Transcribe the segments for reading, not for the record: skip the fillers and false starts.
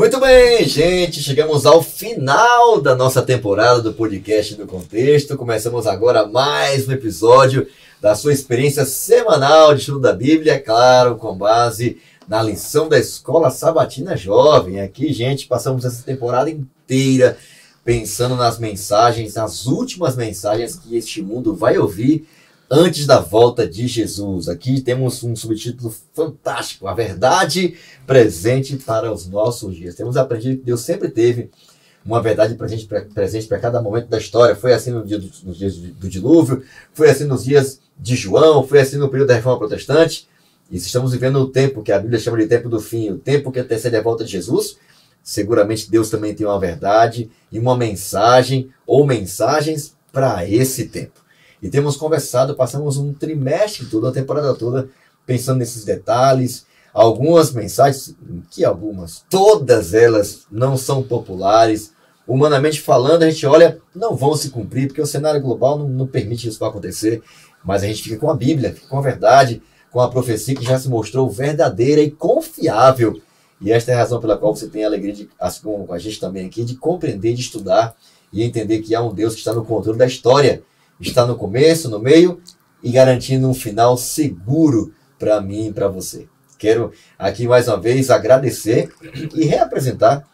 Muito bem, gente, chegamos ao final da nossa temporada do podcast do Contexto. Começamos agora mais um episódio da sua experiência semanal de estudo da Bíblia, claro, com base na lição da Escola Sabatina Jovem. Aqui, gente, passamos essa temporada inteira pensando nas mensagens, nas últimas mensagens que este mundo vai ouvir antes da volta de Jesus. Aqui temos um subtítulo fantástico: a verdade presente para os nossos dias. Temos aprendido que Deus sempre teve uma verdade presente para cada momento da história. Foi assim nos dias do dilúvio, foi assim nos dias de João, foi assim no período da Reforma Protestante. E se estamos vivendo o tempo que a Bíblia chama de tempo do fim, o tempo que antecede a volta de Jesus, seguramente Deus também tem uma verdade e uma mensagem ou mensagens para esse tempo. E temos conversado, passamos um trimestre todo, a temporada toda, pensando nesses detalhes. Algumas mensagens, todas elas não são populares. Humanamente falando, a gente olha, não vão se cumprir, porque o cenário global não permite isso acontecer. Mas a gente fica com a Bíblia, fica com a verdade, com a profecia que já se mostrou verdadeira e confiável. E esta é a razão pela qual você tem a alegria, assim como a gente também aqui, de compreender, de estudar e entender que há um Deus que está no controle da história. Está no começo, no meio e garantindo um final seguro para mim e para você. Quero aqui mais uma vez agradecer e reapresentar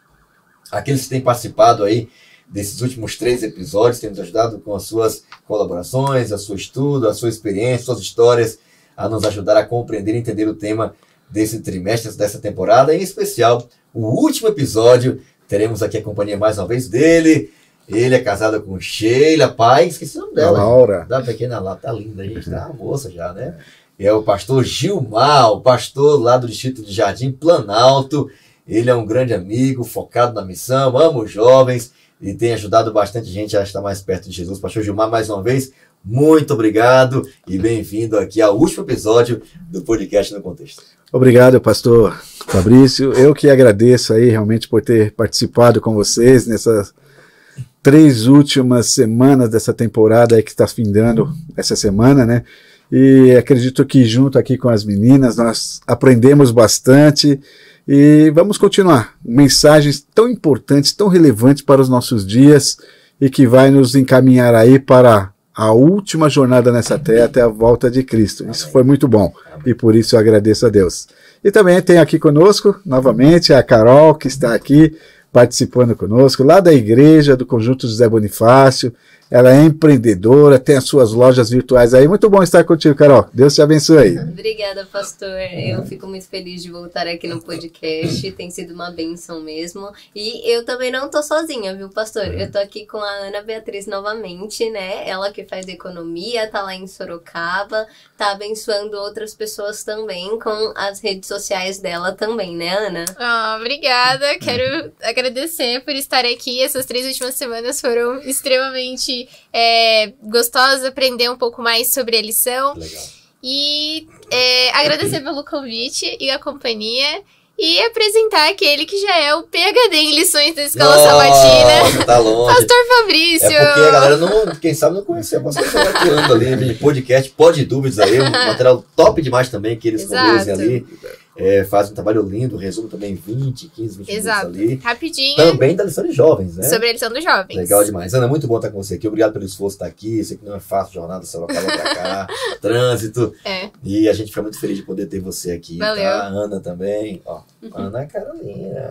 aqueles que têm participado aí desses últimos 3 episódios, têm nos ajudado com as suas colaborações, a seu estudo, a sua experiência, suas histórias, a nos ajudar a compreender e entender o tema desse trimestre, dessa temporada, em especial o último episódio. Teremos aqui a companhia mais uma vez dele. Ele é casado com Sheila, pai, esqueci o nome dela. Laura. Da pequena lá, tá linda, gente, tá uma moça já, né? É o pastor Gilmar, o pastor lá do distrito de Jardim Planalto. Ele é um grande amigo, focado na missão, ama os jovens e tem ajudado bastante gente a estar mais perto de Jesus. Pastor Gilmar, mais uma vez, muito obrigado e bem-vindo aqui ao último episódio do podcast No Contexto. Obrigado, pastor Fabrício. Eu que agradeço aí realmente por ter participado com vocês nessas 3 últimas semanas dessa temporada aí que está findando essa semana, né? E acredito que junto aqui com as meninas nós aprendemos bastante e vamos continuar. Mensagens tão importantes, tão relevantes para os nossos dias e que vai nos encaminhar aí para a última jornada nessa terra até a volta de Cristo. Isso foi muito bom e por isso eu agradeço a Deus. E também tem aqui conosco novamente a Carol, que está aqui participando conosco, lá da igreja do Conjunto José Bonifácio. Ela é empreendedora, tem as suas lojas virtuais aí. Muito bom estar contigo, Carol. Deus te abençoe aí. Obrigada, pastor. Eu fico muito feliz de voltar aqui no podcast. Tem sido uma bênção mesmo. E eu também não tô sozinha, viu, pastor? Eu tô aqui com a Ana Beatriz novamente, né? Ela que faz economia, tá lá em Sorocaba, tá abençoando outras pessoas também com as redes sociais dela também, né, Ana? Obrigada. Quero agradecer por estar aqui. Essas 3 últimas semanas foram extremamente gostosas, aprender um pouco mais sobre a lição. Legal. E agradecer pelo convite e a companhia. E apresentar aquele que já é o PhD em lições da Escola Sabatina. Tá longe. Pastor Fabrício. É porque a galera quem sabe não conhecia. Você está criando ali de podcast, pode dúvidas aí, um material top demais também que eles conduzem ali. Faz um trabalho lindo, resumo também 20 minutos ali. Rapidinho. Também da lição de jovens, né? Sobre a lição dos jovens. Legal demais. Ana, muito bom estar com você aqui. Obrigado pelo esforço de estar aqui. Sei que não é fácil, jornada Sorocaba pra cá, trânsito. E a gente fica muito feliz de poder ter você aqui. Valeu. Tá? Ana também. Ó, Ana Carolina.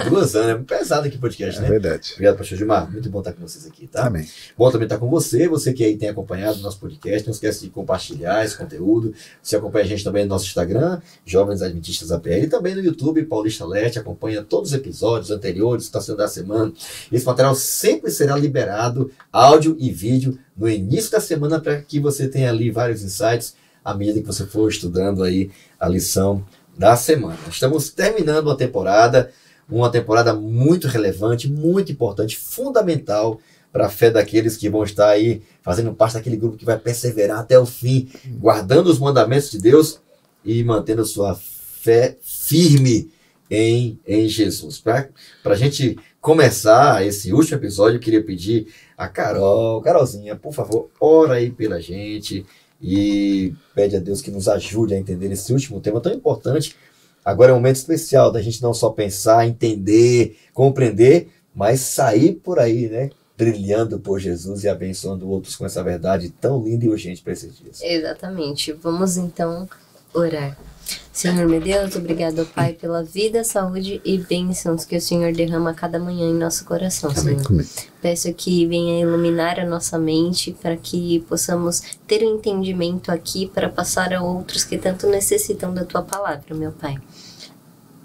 2 anos. É pesado aqui o podcast, né? É verdade. Obrigado, pastor Gilmar. Muito bom estar com vocês aqui, tá? Amém. Bom também estar com você. Você que aí tem acompanhado o nosso podcast. Não esquece de compartilhar esse conteúdo. Você acompanha a gente também no nosso Instagram, Jovens Adventistas APL. Também no YouTube, Paulista Leste, acompanha todos os episódios anteriores, Estação da Semana. Esse material sempre será liberado, áudio e vídeo, no início da semana, para que você tenha ali vários insights à medida que você for estudando aí a lição da semana. Estamos terminando uma temporada muito relevante, muito importante, fundamental para a fé daqueles que vão estar aí fazendo parte daquele grupo que vai perseverar até o fim, guardando os mandamentos de Deus e mantendo sua fé firme em Jesus. Para a gente começar esse último episódio, eu queria pedir a Carolzinha, por favor, ora aí pela gente e pede a Deus que nos ajude a entender esse último tema tão importante Agora é um momento especial da gente não só pensar, entender, compreender, mas sair por aí, né? Brilhando por Jesus e abençoando outros com essa verdade tão linda e urgente para esses dias. Exatamente. Vamos então orar. Senhor meu Deus, obrigado, Pai, pela vida, saúde e bênçãos que o Senhor derrama a cada manhã em nosso coração, Amém. Senhor. Amém. Peço que venha iluminar a nossa mente para que possamos ter um entendimento aqui para passar a outros que tanto necessitam da Tua palavra, meu Pai.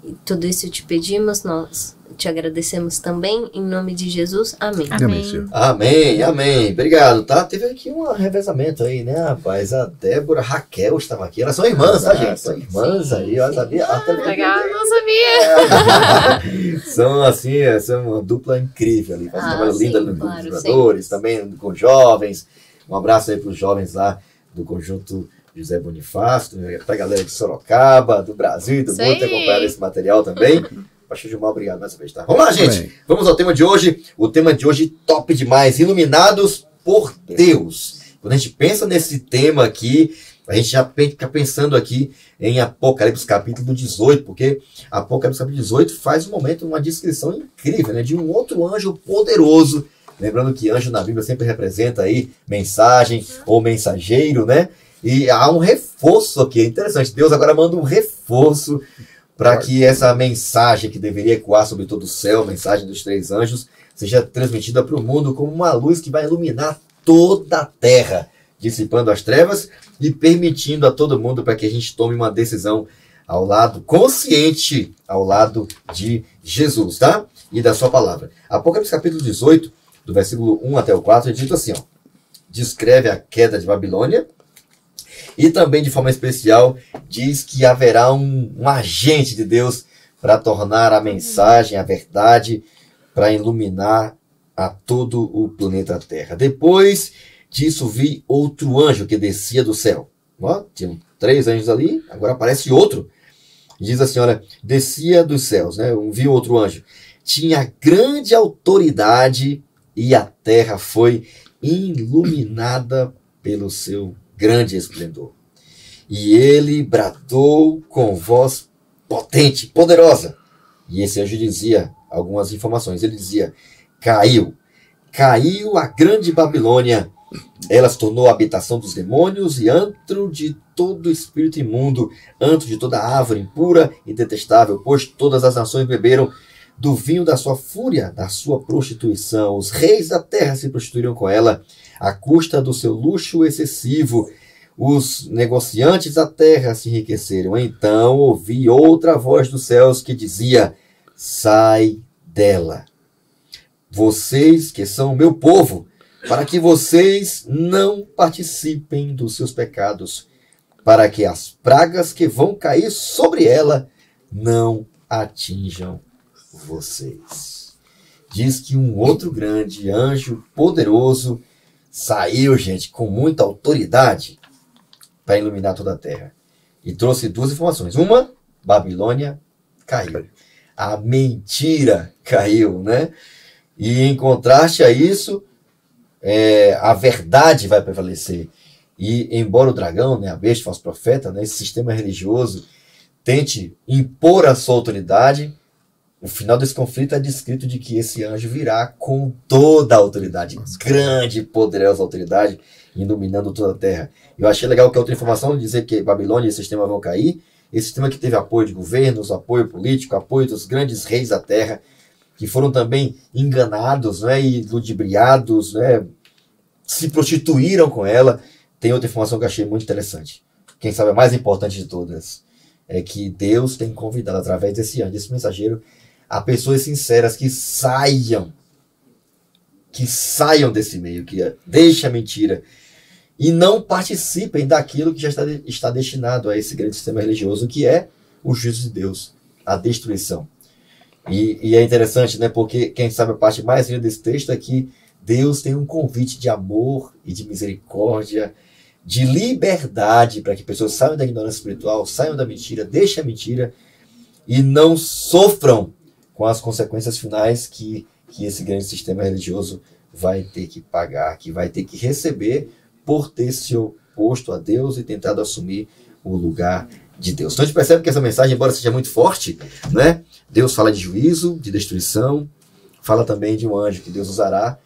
E tudo isso te pedimos, nós te agradecemos também, em nome de Jesus. Amém. Amém, Senhor. Amém, amém. Obrigado, tá? Teve aqui um revezamento aí, né, rapaz? A Débora, a Raquel estava aqui. Elas são irmãs, tá, gente? São irmãs aí. Eu sabia. Legal, não sabia. São assim, são uma dupla incrível ali. Faz um trabalho sim, lindo nos claro, jogadores, também com jovens. Um abraço aí para os jovens lá do conjunto José Bonifácio, para a galera de Sorocaba, do Brasil e do Isso mundo, ter aí. acompanhado esse material também. Pastor Gilmar, obrigado mais uma vez, tá? Vamos lá, gente. Bem. Vamos ao tema de hoje. O tema de hoje top demais. Iluminados por Deus. Quando a gente pensa nesse tema aqui, a gente já fica pensando aqui em Apocalipse capítulo 18, porque Apocalipse capítulo 18 faz um momento, uma descrição incrível, né, de um outro anjo poderoso. Lembrando que anjo na Bíblia sempre representa aí mensagem ou mensageiro, né? E há um reforço aqui, é interessante. Deus agora manda um reforço para que essa mensagem que deveria ecoar sobre todo o céu, a mensagem dos 3 anjos, seja transmitida para o mundo como uma luz que vai iluminar toda a terra, dissipando as trevas e permitindo a todo mundo para que a gente tome uma decisão ao lado, consciente, ao lado de Jesus, tá? E da sua palavra. Apocalipse capítulo 18, do versículo 1 até o 4, ele diz assim, ó, descreve a queda de Babilônia, e também, de forma especial, diz que haverá um agente de Deus para tornar a mensagem, a verdade, para iluminar a todo o planeta Terra. Depois disso, vi outro anjo que descia do céu. Ó, tinham 3 anjos ali, agora aparece outro. Diz assim, olha, descia dos céus, né? Vi outro anjo. Tinha grande autoridade e a terra foi iluminada pelo seu grande esplendor. E ele bradou com voz potente, poderosa. E esse anjo dizia algumas informações. Ele dizia, caiu a grande Babilônia. Ela se tornou a habitação dos demônios e antro de todo espírito imundo, antro de toda árvore impura e detestável, pois todas as nações beberam do vinho da sua fúria, da sua prostituição. Os reis da terra se prostituíram com ela, à custa do seu luxo excessivo. Os negociantes da terra se enriqueceram. Então ouvi outra voz dos céus que dizia, sai dela, vocês que são o meu povo, para que vocês não participem dos seus pecados, para que as pragas que vão cair sobre ela não atinjam vocês. Diz que um outro grande anjo poderoso saiu, gente, com muita autoridade para iluminar toda a terra. E trouxe 2 informações. Uma, Babilônia caiu. A mentira caiu, né? E em contraste a isso, a verdade vai prevalecer. E embora o dragão, né, a besta, falso profeta, né, esse sistema religioso tente impor a sua autoridade, o final desse conflito é descrito de que esse anjo virá com toda a autoridade, grande e poderosa autoridade, iluminando toda a terra. Eu achei legal que a outra informação dizer que Babilônia e esse sistema vão cair, esse sistema que teve apoio de governos, apoio político, apoio dos grandes reis da terra, que foram também enganados, né, e ludibriados, né, se prostituíram com ela. Tem outra informação que eu achei muito interessante. Quem sabe a mais importante de todas é que Deus tem convidado, através desse anjo, desse mensageiro, a pessoas sinceras que saiam desse meio, que deixem a mentira e não participem daquilo que já está destinado a esse grande sistema religioso, que é o juízo de Deus, a destruição. E é interessante, né, porque quem sabe a parte mais linda desse texto é que Deus tem um convite de amor e de misericórdia, de liberdade, para que pessoas saiam da ignorância espiritual, saiam da mentira, deixem a mentira e não sofram com as consequências finais que esse grande sistema religioso vai ter que pagar, que vai ter que receber por ter se oposto a Deus e tentado assumir o lugar de Deus. Então a gente percebe que essa mensagem, embora seja muito forte, né? Deus fala de juízo, de destruição, fala também de um anjo que Deus usará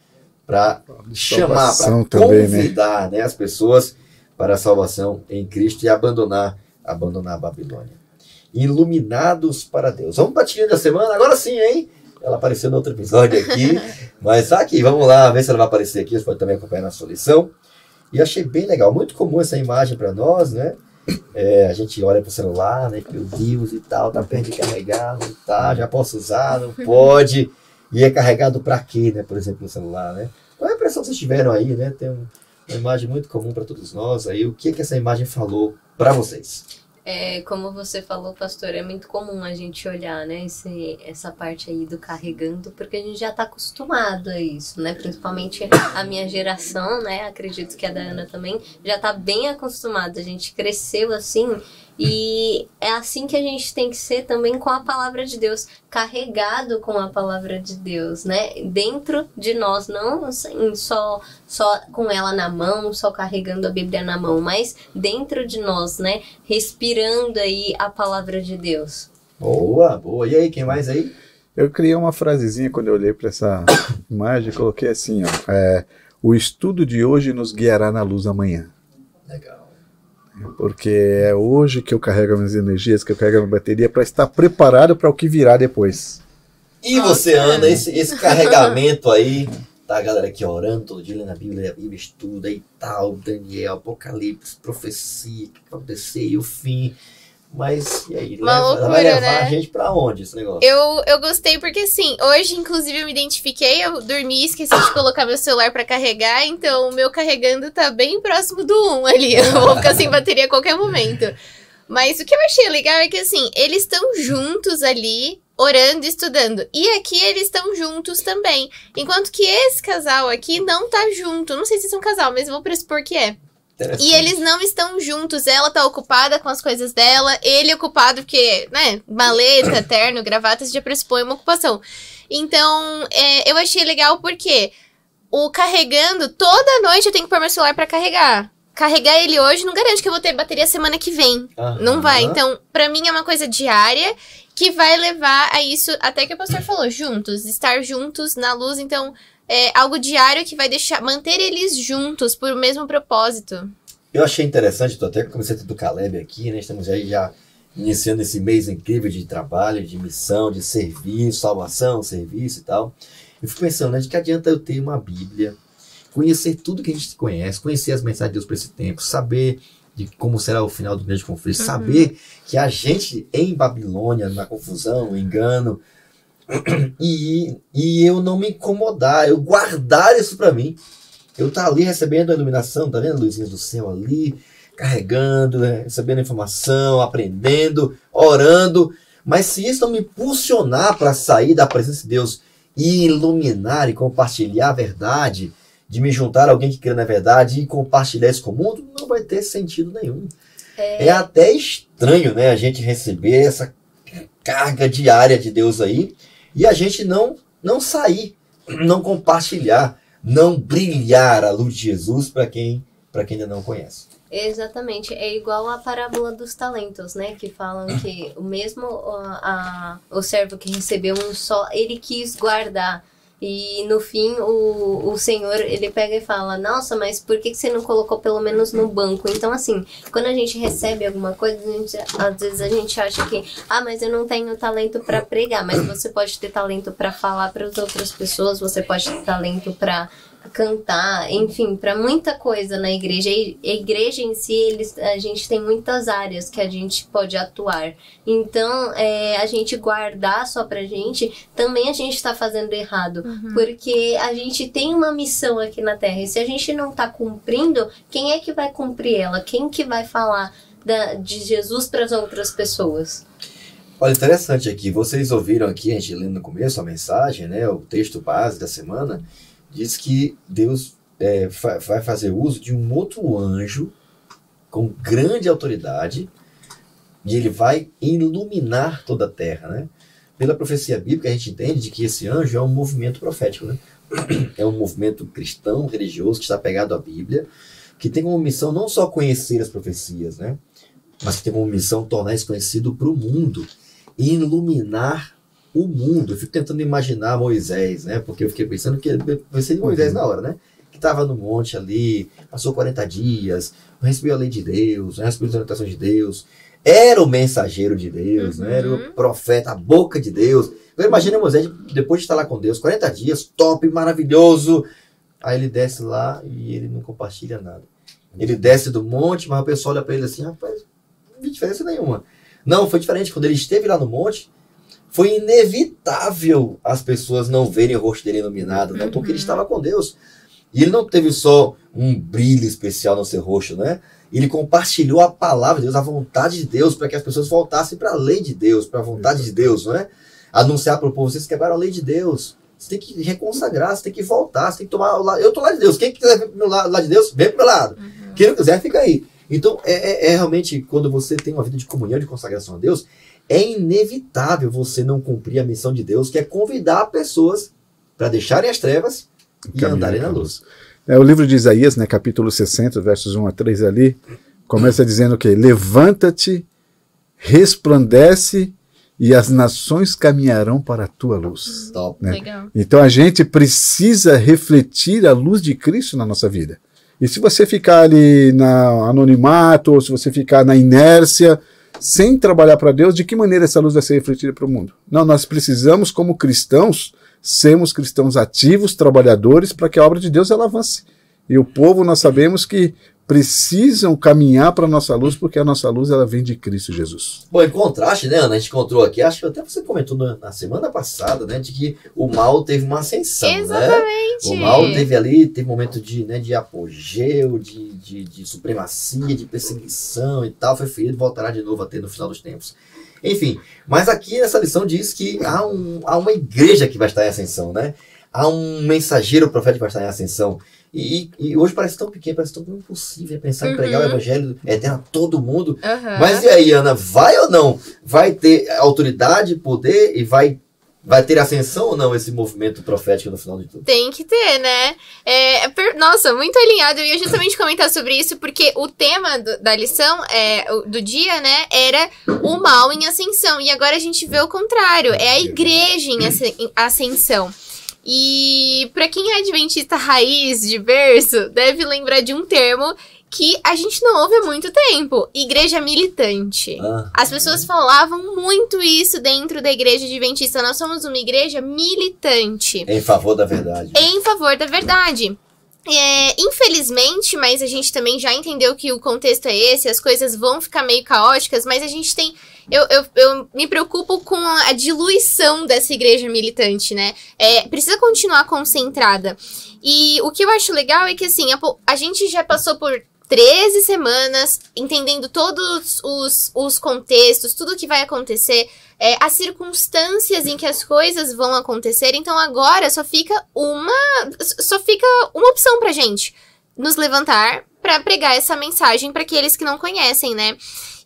para chamar, para convidar, né, as pessoas para a salvação em Cristo e abandonar a Babilônia. Iluminados para Deus. Vamos para a tirinha da semana? Agora sim, hein? Ela apareceu no outro episódio aqui, mas tá aqui, vamos lá, ver se ela vai aparecer aqui, você pode também acompanhar na sua lição. E achei bem legal, muito comum essa imagem para nós, né? A gente olha para o celular, né? Meu Deus e tal, tá perto de carregar, não tá, já posso usar, não pode. E é carregado para quê, né? Por exemplo, no celular, né? Qual é a impressão que vocês tiveram aí, né? Tem uma imagem muito comum para todos nós aí. O que essa imagem falou para vocês? Como você falou, pastor, é muito comum a gente olhar, né, essa parte aí do carregando, porque a gente já está acostumado a isso, né, principalmente a minha geração, né, acredito que a da Ana também, já está bem acostumada, a gente cresceu assim, e é assim que a gente tem que ser também com a palavra de Deus, carregado com a palavra de Deus, né, dentro de nós, não assim, só com ela na mão, só carregando a Bíblia na mão, mas dentro de nós, né, respirando aí a palavra de Deus. Boa, boa. E aí, quem mais aí? Eu criei uma frasezinha quando eu olhei para essa imagem, coloquei assim, ó, o estudo de hoje nos guiará na luz amanhã. Legal. Porque é hoje que eu carrego as minhas energias, que eu carrego a minha bateria para estar preparado para o que virá depois. E você, Ana, esse carregamento aí, tá a galera aqui orando todo dia, lendo a Bíblia estuda e tal, Daniel, Apocalipse, profecia, o que vai acontecer e o fim. Mas, e aí, vai levar, né, a gente pra onde esse negócio? Eu gostei porque, assim, hoje, inclusive, eu me identifiquei, eu dormi e esqueci de colocar meu celular pra carregar, então o meu carregando tá bem próximo do 1 ali, eu vou ficar sem bateria a qualquer momento. Mas o que eu achei legal é que, assim, eles estão juntos ali, orando e estudando. E aqui eles estão juntos também. Enquanto que esse casal aqui não tá junto. Não sei se é um casal, mas eu vou pressupor que é. E eles não estão juntos. Ela tá ocupada com as coisas dela. Ele ocupado porque, né, maleta, terno, gravata, já pressupõe uma ocupação. Então, eu achei legal porque o carregando, toda noite eu tenho que pôr meu celular pra carregar. Carregar ele hoje não garante que eu vou ter bateria semana que vem. Não vai. Então, pra mim é uma coisa diária que vai levar a isso, até que o pastor falou, juntos, estar juntos na luz. Então, é algo diário que vai manter eles juntos por o mesmo propósito. Eu achei interessante, tô até com a camiseta do Caleb aqui, né? Estamos aí já iniciando esse mês incrível de trabalho, de missão, de serviço, salvação, serviço e tal. Eu fico pensando, né, de que adianta eu ter uma Bíblia, conhecer tudo que a gente conhece, conhecer as mensagens de Deus para esse tempo, saber de como será o final do grande conflito, saber que a gente em Babilônia, na confusão, no engano, e eu não me incomodar, eu guardar isso para mim. Eu tá ali recebendo a iluminação, tá vendo a luzinha do céu ali, carregando, né, recebendo informação, aprendendo, orando, mas se isso não me impulsionar para sair da presença de Deus e iluminar e compartilhar a verdade, de me juntar a alguém que crê na verdade e compartilhar isso com o mundo, não vai ter sentido nenhum. É até estranho, né, a gente receber essa carga diária de Deus aí e a gente não sair, não compartilhar, não brilhar a luz de Jesus para quem ainda não conhece. Exatamente, é igual a parábola dos talentos, né, que falam que o mesmo o servo que recebeu um só, ele quis guardar. E no fim, o Senhor, ele pega e fala, nossa, mas por que você não colocou pelo menos no banco? Então, assim, quando a gente recebe alguma coisa, às vezes a gente acha que, mas eu não tenho talento para pregar, mas você pode ter talento para falar para as outras pessoas, você pode ter talento para cantar, enfim, para muita coisa na igreja. A igreja em si, a gente tem muitas áreas que a gente pode atuar. Então, a gente guardar só pra gente, também a gente tá fazendo errado. Porque a gente tem uma missão aqui na Terra. E se a gente não tá cumprindo, quem é que vai cumprir ela? Quem que vai falar de Jesus para as outras pessoas? Olha, interessante aqui. Vocês ouviram aqui, a gente lendo no começo a mensagem, né? O texto base da semana. Diz que Deus vai fazer uso de um outro anjo com grande autoridade e ele vai iluminar toda a terra, né? Pela profecia bíblica a gente entende de que esse anjo é um movimento profético, né? É um movimento cristão, religioso, que está pegado à Bíblia, que tem como missão não só conhecer as profecias, né? mas que tem como missão tornar isso conhecido para o mundo e iluminar o mundo. Eu fico tentando imaginar Moisés, né? Porque eu fiquei pensando que vai ser de Moisés na hora, né? Que estava no monte ali, passou 40 dias, recebeu a lei de Deus, recebeu as orientações de Deus, era o mensageiro de Deus, né? Era o profeta, a boca de Deus. Eu imagino Moisés, depois de estar lá com Deus, 40 dias, top, maravilhoso. Aí ele desce lá e ele não compartilha nada. Ele desce do monte, mas o pessoal olha para ele assim, rapaz, não tem diferença nenhuma. Não, foi diferente. Quando ele esteve lá no monte, foi inevitável as pessoas não verem o rosto dele iluminado, né? Porque ele estava com Deus. E ele não teve só um brilho especial no seu rosto, né? Ele compartilhou a palavra de Deus, a vontade de Deus, para que as pessoas voltassem para a lei de Deus, para a vontade de Deus, não é? Anunciar para o povo, vocês quebraram a lei de Deus. Você tem que reconsagrar, você tem que voltar, você tem que tomar o lado. Eu estou lá de Deus. Quem quiser vir para o lado de Deus, vem para o meu lado. Quem não quiser, fica aí. Então, é realmente, quando você tem uma vida de comunhão, de consagração a Deus, é inevitável você não cumprir a missão de Deus, que é convidar pessoas para deixarem as trevas e andarem na luz. O livro de Isaías, né, capítulo 60, versos 1 a 3 ali, começa dizendo que levanta-te, resplandece e as nações caminharão para a tua luz. Top. Né? Legal. Então a gente precisa refletir a luz de Cristo na nossa vida. E se você ficar ali no anonimato, ou se você ficar na inércia, sem trabalhar para Deus, de que maneira essa luz vai ser refletida para o mundo? Não, nós precisamos, como cristãos, sermos cristãos ativos, trabalhadores, para que a obra de Deus ela avance. E o povo, nós sabemos que precisam caminhar para a nossa luz, porque a nossa luz ela vem de Cristo Jesus. Bom, em contraste, né, Ana? A gente encontrou aqui, acho que até você comentou na semana passada, né, de que o mal teve uma ascensão. Exatamente. Né? O mal teve momento de apogeu, de supremacia, de perseguição e tal, foi ferido e voltará de novo a ter no final dos tempos. Enfim, mas aqui nessa lição diz que há uma igreja que vai estar em ascensão, né? Há um mensageiro profético que vai estar em ascensão. E hoje parece tão pequeno, parece tão impossível pensar em pregar o evangelho eterno a todo mundo. Mas e aí, Ana, vai ou não? Vai ter autoridade, poder e vai ter ascensão ou não esse movimento profético no final de tudo? Tem que ter, né? Nossa, muito alinhado. Eu ia justamente comentar sobre isso, porque o tema da lição, do dia, né, era o mal em ascensão. E agora a gente vê o contrário. É a igreja em ascensão. E para quem é adventista raiz de berço, deve lembrar de um termo que a gente não ouve há muito tempo: igreja militante. As pessoas falavam muito isso dentro da igreja adventista. Nós somos uma igreja militante. Em favor da verdade. Em favor da verdade. Infelizmente, mas a gente também já entendeu que o contexto é esse, as coisas vão ficar meio caóticas, mas a gente tem... Eu me preocupo com a diluição dessa igreja militante, né? Precisa continuar concentrada. E o que eu acho legal é que, assim, a gente já passou por 13 semanas entendendo todos os contextos, tudo que vai acontecer, as circunstâncias em que as coisas vão acontecer. Então agora só fica uma opção pra gente: nos levantar pra pregar essa mensagem para aqueles que não conhecem, né?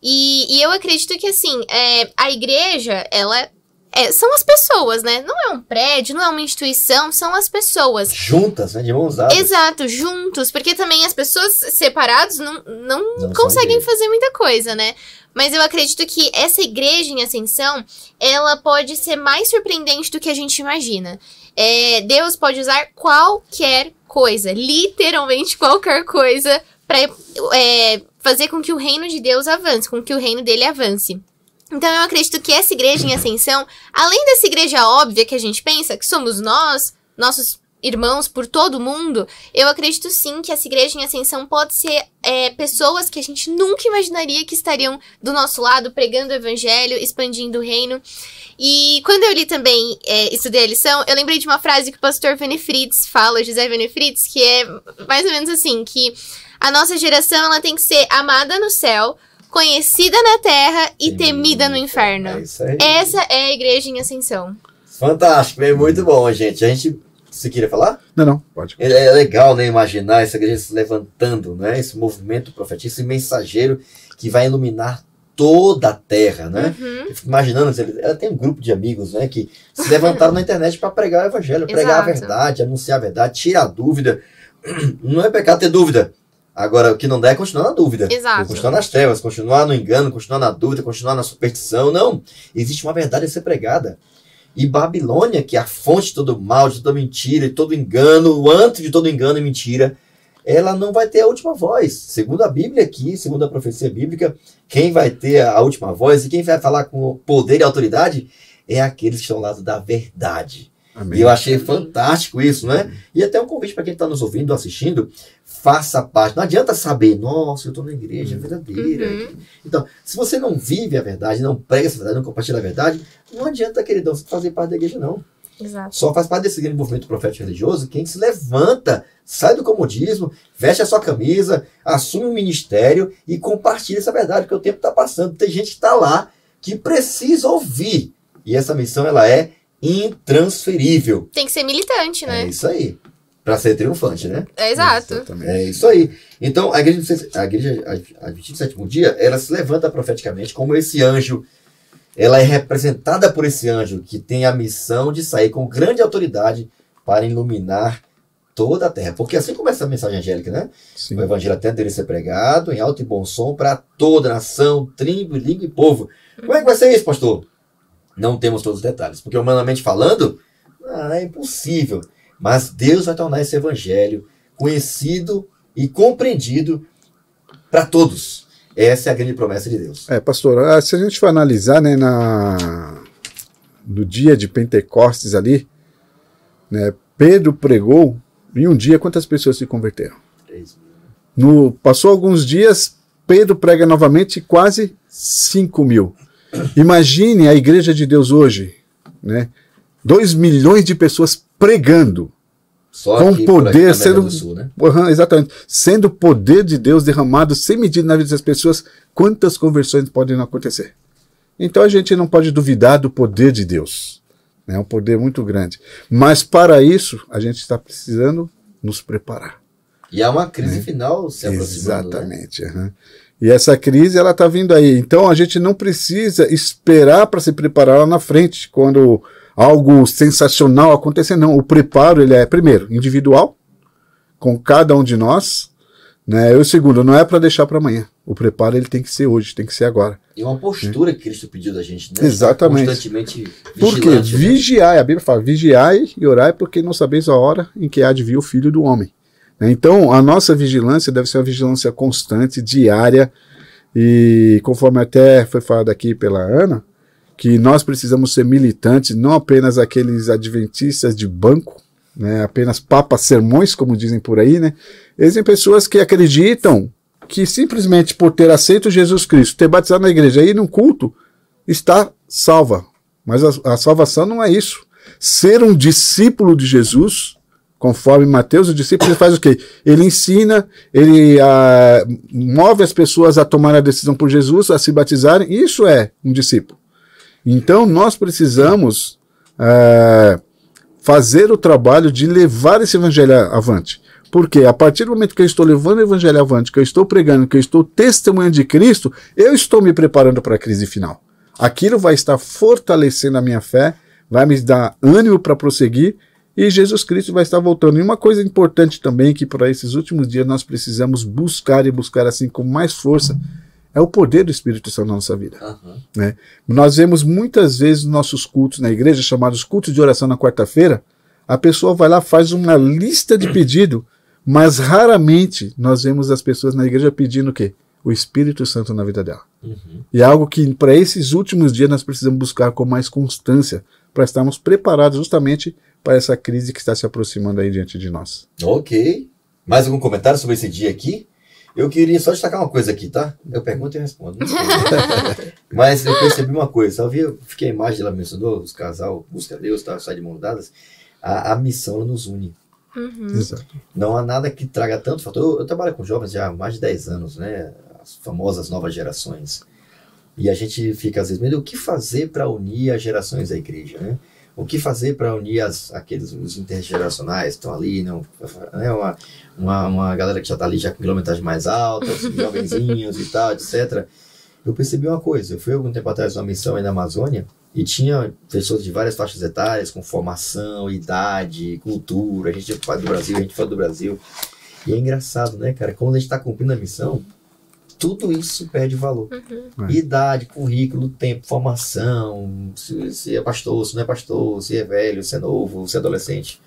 E eu acredito que, assim, a igreja, ela são as pessoas, né? Não é um prédio, não é uma instituição, são as pessoas. Juntas, né? De mãos dadas. Exato, juntos. Porque também as pessoas separadas não conseguem fazer muita coisa, né? Mas eu acredito que essa igreja em ascensão, ela pode ser mais surpreendente do que a gente imagina. Deus pode usar qualquer coisa, literalmente qualquer coisa, para fazer com que o reino de Deus avance, com que o reino dele avance. Então eu acredito que essa igreja em ascensão, além dessa igreja óbvia que a gente pensa, que somos nós, nossos irmãos por todo mundo, eu acredito sim que essa igreja em ascensão pode ser pessoas que a gente nunca imaginaria que estariam do nosso lado, pregando o evangelho, expandindo o reino. E quando eu li também, estudei a lição, eu lembrei de uma frase que o pastor Vene Fritz fala, José Vene Fritz, que é mais ou menos assim, que a nossa geração ela tem que ser amada no céu, conhecida na terra e temida no inferno. Essa é a igreja em ascensão. Fantástico, é muito bom, gente. Você queria falar? Não, pode. É legal, né, imaginar essa igreja se levantando, né, esse movimento profético, esse mensageiro que vai iluminar toda a terra, né? Eu fico imaginando, ela tem um grupo de amigos, né, que se levantaram na internet para pregar o evangelho, pregar a verdade, anunciar a verdade, tirar a dúvida. Não é pecado ter dúvida, Agora, o que não dá é continuar na dúvida. Exato. Continuar nas trevas, continuar no engano, continuar na dúvida, continuar na superstição. Não. Existe uma verdade a ser pregada. E Babilônia, que é a fonte de todo mal, de toda mentira, de todo engano, o antro de todo engano e mentira, ela não vai ter a última voz. Segundo a Bíblia aqui, segundo a profecia bíblica, quem vai ter a última voz e quem vai falar com poder e autoridade é aqueles que estão ao lado da verdade. Amém. E eu achei fantástico isso, né? E até um convite para quem está nos ouvindo, assistindo, faça parte. Não adianta saber, nossa, eu estou na igreja verdadeira. Então, se você não vive a verdade, não prega essa verdade, não compartilha a verdade, não adianta, queridão, você fazer parte da igreja, não. Exato. Só faz parte desse grande movimento profético religioso quem se levanta, sai do comodismo, veste a sua camisa, assume um ministério e compartilha essa verdade, porque o tempo está passando. Tem gente que está lá que precisa ouvir. E essa missão, ela é intransferível. Tem que ser militante, né? É isso aí. Para ser triunfante, né? É exato. Exatamente. É isso aí. Então, a igreja Adventista do Sétimo Dia, ela se levanta profeticamente como esse anjo. Ela é representada por esse anjo que tem a missão de sair com grande autoridade para iluminar toda a terra. Porque assim começa a mensagem angélica, né? Sim. O evangelho até dele ser pregado em alto e bom som para toda nação, tribo, língua e povo. Como é que vai ser isso, pastor? Não temos todos os detalhes, porque humanamente falando, é impossível. Mas Deus vai tornar esse evangelho conhecido e compreendido para todos. Essa é a grande promessa de Deus. Pastor, se a gente for analisar, né, no dia de Pentecostes ali, né, Pedro pregou, em um dia quantas pessoas se converteram? 3.000. Passou alguns dias, Pedro prega novamente, quase 5.000. Imagine a igreja de Deus hoje, né? 2 milhões de pessoas pregando. Só com aqui, poder por aqui na sendo, América do Sul, né? exatamente, sendo o poder de Deus derramado sem medida na vida das pessoas, quantas conversões podem não acontecer? Então a gente não pode duvidar do poder de Deus. É um poder muito grande. Mas para isso, a gente está precisando nos preparar. E há uma crise final se aproximando. Exatamente. Né? E essa crise, ela está vindo aí. Então a gente não precisa esperar para se preparar lá na frente, quando algo sensacional acontecer. Não, o preparo, ele é, primeiro, individual, com cada um de nós. Né? E o segundo, não é para deixar para amanhã. O preparo, ele tem que ser hoje, tem que ser agora. E uma postura que Cristo pediu da gente, né? Exatamente. Constantemente Porque vigilante, né? vigiai, a Bíblia fala, vigiai e orai, porque não sabeis a hora em que há de vir o Filho do Homem. Então, a nossa vigilância deve ser uma vigilância constante, diária, e conforme até foi falado aqui pela Ana, que nós precisamos ser militantes, não apenas aqueles adventistas de banco, né, apenas papas sermões, como dizem por aí, né? Existem pessoas que acreditam que simplesmente por ter aceito Jesus Cristo, ter batizado na igreja e ir num culto, está salva. Mas a salvação não é isso. Ser um discípulo de Jesus, conforme Mateus, o discípulo ele faz o quê? Ele ensina, ele move as pessoas a tomar a decisão por Jesus, a se batizarem. Isso é um discípulo. Então nós precisamos fazer o trabalho de levar esse evangelho avante. Porque a partir do momento que eu estou levando o evangelho avante, que eu estou pregando, que eu estou testemunhando de Cristo, eu estou me preparando para a crise final. Aquilo vai estar fortalecendo a minha fé, vai me dar ânimo para prosseguir, e Jesus Cristo vai estar voltando. E uma coisa importante também, que para esses últimos dias nós precisamos buscar, e buscar assim com mais força, é o poder do Espírito Santo na nossa vida. Né? Nós vemos muitas vezes nossos cultos na igreja, chamados cultos de oração na quarta-feira, a pessoa vai lá, faz uma lista de pedido, mas raramente nós vemos as pessoas na igreja pedindo o quê? O Espírito Santo na vida dela. E é algo que para esses últimos dias nós precisamos buscar com mais constância, para estarmos preparados justamente para essa crise que está se aproximando aí diante de nós. Ok. Mais algum comentário sobre esse dia aqui? Eu queria só destacar uma coisa aqui, tá? Eu pergunto e respondo. Mas eu percebi uma coisa. Eu fiquei a imagem, ela mencionou, os casal busca Deus, tá, sai de mãos dadas. A missão nos une. Exato. Não há nada que traga tanto fator. Eu trabalho com jovens já há mais de 10 anos, né? As famosas novas gerações. E a gente fica às vezes, mas o que fazer para unir as gerações da igreja, né? O que fazer para unir os intergeracionais que estão ali, não, né? uma galera que já está ali já com quilometragem mais alta, os jovenzinhos e tal, etc. Eu percebi uma coisa. Eu fui algum tempo atrás numa missão aí na Amazônia e tinha pessoas de várias faixas etárias, com formação, idade, cultura. A gente é do Brasil, a gente fala do Brasil. E é engraçado, né, cara? Quando a gente está cumprindo a missão, tudo isso perde valor. Idade, currículo, tempo, formação, se é pastor, se não é pastor, se é velho, se é novo, se é adolescente.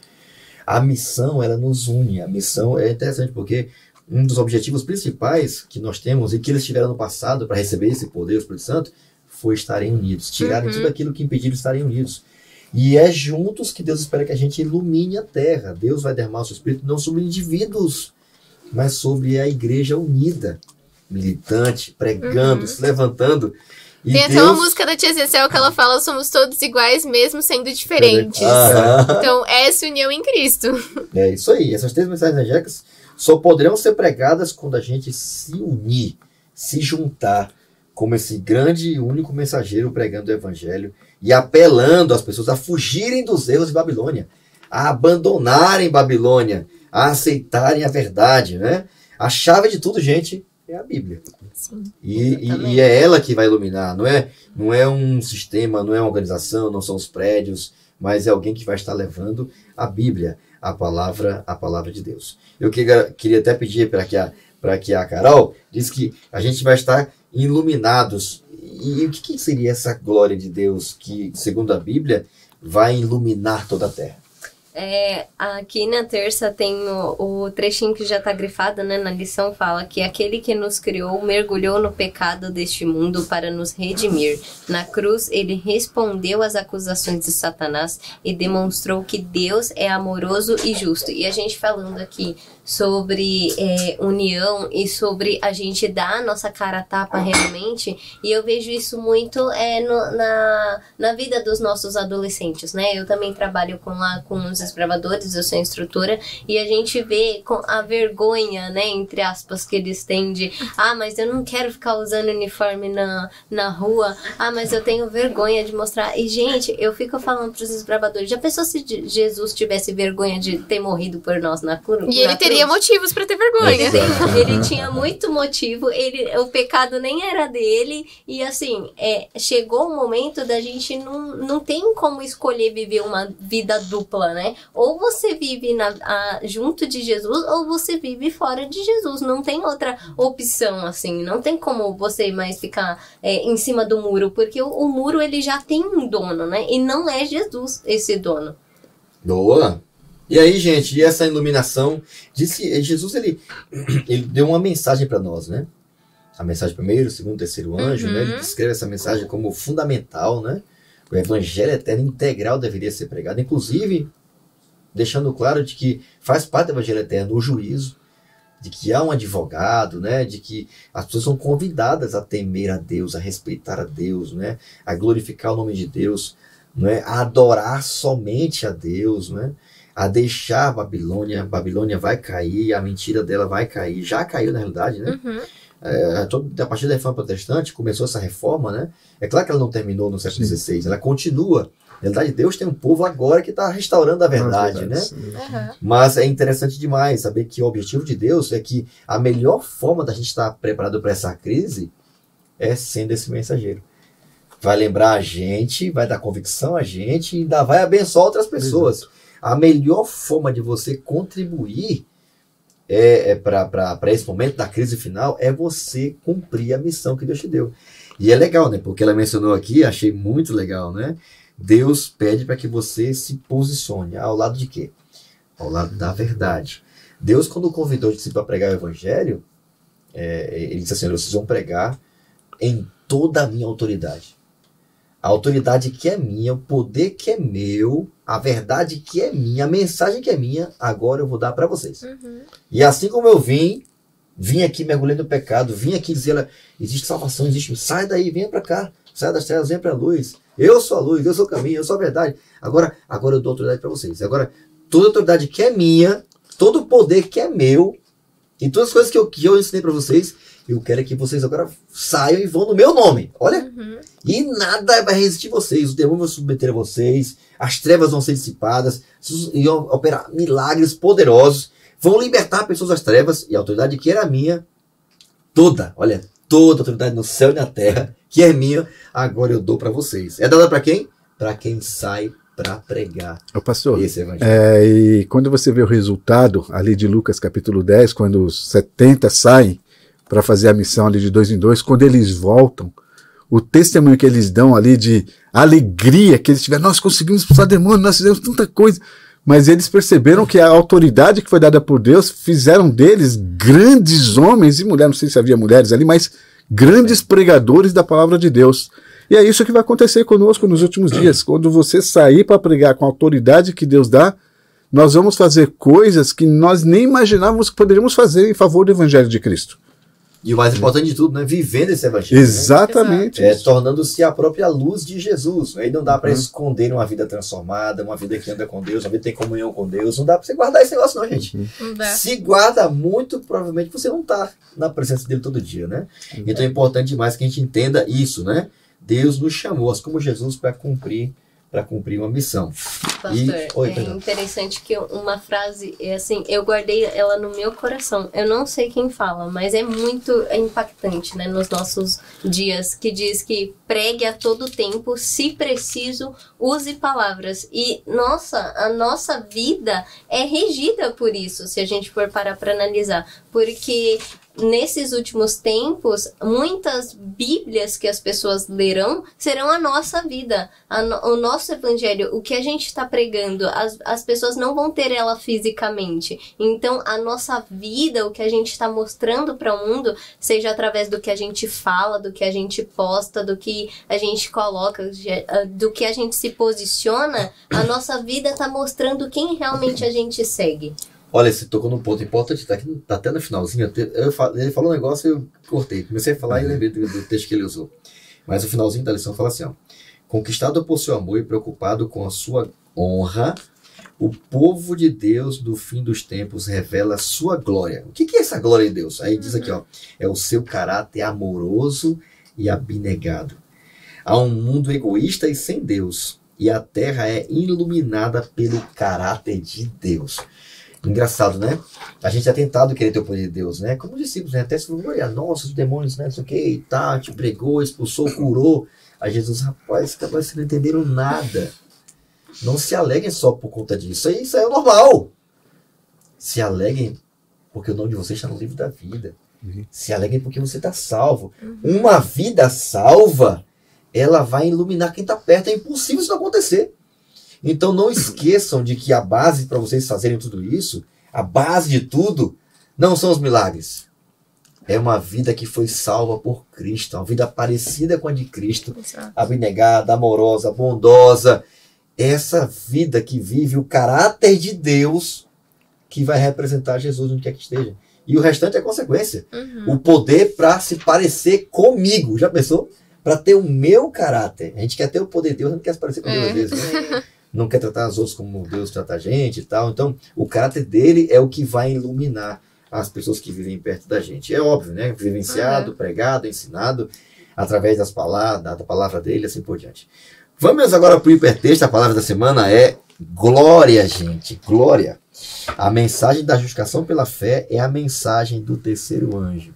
A missão, ela nos une. A missão é interessante porque um dos objetivos principais que nós temos e que eles tiveram no passado para receber esse poder, o Espírito Santo, foi estarem unidos. Tirarem tudo aquilo que impediram de estarem unidos. E é juntos que Deus espera que a gente ilumine a terra. Deus vai derramar o seu Espírito não sobre indivíduos, mas sobre a igreja unida. Militante, pregando, se levantando. E tem até uma música da Tia Cecel que ela fala: somos todos iguais, mesmo sendo diferentes. Então, essa união em Cristo. É isso aí. Essas 3 mensagens evangélicas só poderão ser pregadas quando a gente se unir, se juntar como esse grande e único mensageiro pregando o evangelho e apelando as pessoas a fugirem dos erros de Babilônia, a abandonarem Babilônia, a aceitarem a verdade, né? A chave de tudo, gente, é a Bíblia. Sim, e é ela que vai iluminar. Não é um sistema, não é uma organização, não são os prédios, mas é alguém que vai estar levando a Bíblia, a palavra de Deus. Eu queria até pedir para que a Carol disse que a gente vai estar iluminados. E o que seria essa glória de Deus que, segundo a Bíblia, vai iluminar toda a terra? Aqui na terça tem o trechinho que já está grifado, né, na lição, fala que aquele que nos criou mergulhou no pecado deste mundo para nos redimir. Na cruz, ele respondeu às acusações de Satanás e demonstrou que Deus é amoroso e justo. E a gente falando aqui sobre união e sobre a gente dar a nossa cara a tapa realmente, e eu vejo isso muito na vida dos nossos adolescentes, né? Eu também trabalho com os desbravadores, eu sou instrutora, e a gente vê com a vergonha, né, entre aspas, que eles têm de, mas eu não quero ficar usando uniforme na rua, mas eu tenho vergonha de mostrar. E, gente, eu fico falando pros desbravadores, já pensou se Jesus tivesse vergonha de ter morrido por nós na cruz? E ele teria motivos pra ter vergonha. Ele tinha muito motivo, o pecado nem era dele, e assim, chegou um momento da gente não tem como escolher viver uma vida dupla, né? Ou você vive junto de Jesus, ou você vive fora de Jesus, não tem outra opção, assim, não tem como você mais ficar em cima do muro, porque o muro, ele já tem um dono, né? E não é Jesus esse dono. Boa! E aí, gente, e essa iluminação? Diz que Jesus, ele deu uma mensagem para nós, né? A mensagem primeiro, segundo, terceiro anjo, né? Ele descreve essa mensagem como fundamental, né? O evangelho eterno integral deveria ser pregado, inclusive deixando claro de que faz parte do evangelho eterno o juízo, de que há um advogado, né? De que as pessoas são convidadas a temer a Deus, a respeitar a Deus, né? A glorificar o nome de Deus, né? A adorar somente a Deus, né? A deixar a Babilônia vai cair, a mentira dela vai cair, já caiu na realidade, né? A partir da reforma protestante começou essa reforma, né? É claro que ela não terminou no século XVI, ela continua. Na realidade, Deus tem um povo agora que está restaurando a verdade, né? Mas é interessante demais saber que o objetivo de Deus é que a melhor forma da gente estar preparado para essa crise é sendo esse mensageiro. Vai lembrar a gente, vai dar convicção a gente e ainda vai abençoar outras pessoas. Exato. A melhor forma de você contribuir para esse momento da crise final é você cumprir a missão que Deus te deu. E é legal, né? Porque ela mencionou aqui, achei muito legal, né? Deus pede para que você se posicione. Ao lado de quê? Ao lado da verdade. Deus, quando convidou você para pregar o evangelho, ele disse assim: vocês vão pregar em toda a minha autoridade. A autoridade que é minha, o poder que é meu, a verdade que é minha, a mensagem que é minha, agora eu vou dar para vocês. E assim como eu vim aqui mergulhando no pecado, vim aqui dizer, existe salvação, existe, sai daí, venha para cá, sai das trevas, venha para a luz. Eu sou a luz, eu sou o caminho, eu sou a verdade. Agora eu dou autoridade para vocês. Agora, toda a autoridade que é minha, todo o poder que é meu, e todas as coisas que eu ensinei para vocês, eu quero que vocês agora saiam e vão no meu nome. Olha. E nada vai resistir vocês. Os demônios vão submeter a vocês. As trevas vão ser dissipadas. E vão operar milagres poderosos. Vão libertar pessoas das trevas. E a autoridade que era minha, toda a autoridade no céu e na terra, que é minha, agora eu dou para vocês. É dada para quem? Para quem sai para pregar Ô, pastor, esse evangelho. e quando você vê o resultado ali de Lucas capítulo 10, quando os 70 saem para fazer a missão ali de 2 em 2, quando eles voltam, o testemunho que eles dão ali de alegria que eles tiveram, nós conseguimos expulsar demônio, nós fizemos tanta coisa, mas eles perceberam que a autoridade que foi dada por Deus fizeram deles grandes homens e mulheres, não sei se havia mulheres ali, mas grandes pregadores da palavra de Deus. E é isso que vai acontecer conosco nos últimos dias. Quando você sair para pregar com a autoridade que Deus dá, nós vamos fazer coisas que nós nem imaginávamos que poderíamos fazer em favor do Evangelho de Cristo. E o mais importante de tudo, né? Vivendo esse evangelho. Exatamente. Né? Tornando-se a própria luz de Jesus. Aí não dá para esconder uma vida transformada, uma vida que anda com Deus, uma vida que tem comunhão com Deus. Não dá para você guardar esse negócio, não, gente. Não dá. Se guarda muito, provavelmente você não está na presença dele todo dia, né? Então é importante demais que a gente entenda isso, né? Deus nos chamou, assim como Jesus, para cumprir uma missão. Pastor, é interessante que uma frase, assim, eu guardei ela no meu coração. Eu não sei quem fala, mas é muito impactante, né, nos nossos dias, que diz que pregue a todo tempo, se preciso, use palavras. E, a nossa vida é regida por isso, se a gente for parar para analisar. Porque nesses últimos tempos, muitas bíblias que as pessoas lerão serão a nossa vida, o nosso evangelho, o que a gente está pregando. As pessoas não vão ter ela fisicamente. Então, a nossa vida, o que a gente está mostrando para o mundo, seja através do que a gente fala, do que a gente posta, do que a gente coloca, do que a gente se posiciona, a nossa vida está mostrando quem realmente a gente segue. Olha, você tocou num ponto importante, tá até no finalzinho. Ele falou um negócio e eu cortei. Comecei a falar e lembrei do texto que ele usou. Mas o finalzinho da lição fala assim, ó. Conquistado por seu amor e preocupado com a sua honra, o povo de Deus do fim dos tempos revela a sua glória. O que é essa glória de Deus? Aí diz aqui, ó. É o seu caráter amoroso e abnegado. Há um mundo egoísta e sem Deus. E a terra é iluminada pelo caráter de Deus. Engraçado, né? A gente é tentado querer ter o poder de Deus, né? Como discípulos, né? Até se gloriar, nossa, os demônios, né? Não sei o que e tal, te pregou, expulsou, curou. Aí Jesus, rapaz, vocês não entenderam nada. Não se alegrem só por conta disso. Isso aí é normal. Se alegrem porque o nome de vocês está no livro da vida. Se alegrem porque você está salvo. Uma vida salva, ela vai iluminar quem está perto. É impossível isso não acontecer. Então não esqueçam de que a base para vocês fazerem tudo isso, a base de tudo, não são os milagres. É uma vida que foi salva por Cristo, uma vida parecida com a de Cristo, abnegada, amorosa, bondosa. Essa vida que vive o caráter de Deus, que vai representar Jesus onde quer que esteja. E o restante é consequência. O poder para se parecer comigo. Já pensou? Para ter o meu caráter. A gente quer ter o poder de Deus, não quer se parecer com Deus às vezes, né? Não quer tratar os outros como Deus trata a gente e tal. Então, o caráter dele é o que vai iluminar as pessoas que vivem perto da gente. É óbvio, né? Vivenciado, pregado, ensinado, através da palavra dele, assim por diante. Vamos agora para o hipertexto. A palavra da semana é glória, gente. Glória. A mensagem da justificação pela fé é a mensagem do terceiro anjo.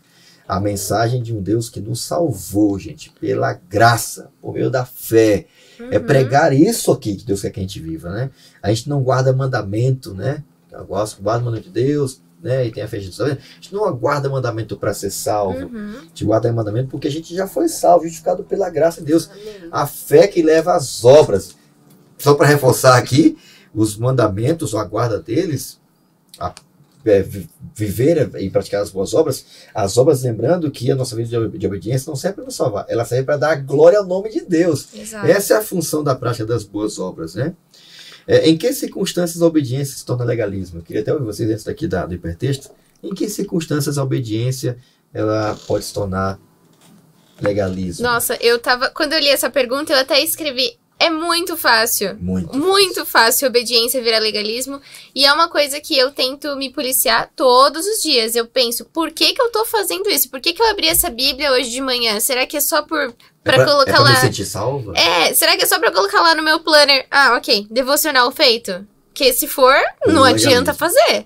A mensagem de um Deus que nos salvou, gente, pela graça, por meio da fé. É pregar isso aqui que Deus quer que a gente viva, né? A gente não guarda mandamento, né? Eu gosto, guarda o mandamento de Deus, né? E tem a fé de Jesus. A gente não aguarda mandamento para ser salvo. A gente guarda mandamento porque a gente já foi salvo, justificado pela graça de Deus. Amém. A fé que leva às obras. Só para reforçar aqui, os mandamentos, a guarda deles, viver e praticar as boas obras, as obras, lembrando que a nossa vida de obediência não serve para nos salvar, ela serve para dar glória ao nome de Deus. Exato. Essa é a função da prática das boas obras, né? Em que circunstâncias a obediência se torna legalismo? Eu queria até ouvir vocês antes daqui do hipertexto. Em que circunstâncias a obediência ela pode se tornar legalismo? Nossa, quando eu li essa pergunta, eu até escrevi. É muito fácil. Muito fácil a obediência virar legalismo. E é uma coisa que eu tento me policiar todos os dias. Eu penso, por que eu tô fazendo isso? Por que eu abri essa Bíblia hoje de manhã? Será que é só pra colocar lá... me sentir salva? Será que é só pra colocar lá no meu planner? Ah, ok. Devocional feito. Que se for, não adianta fazer.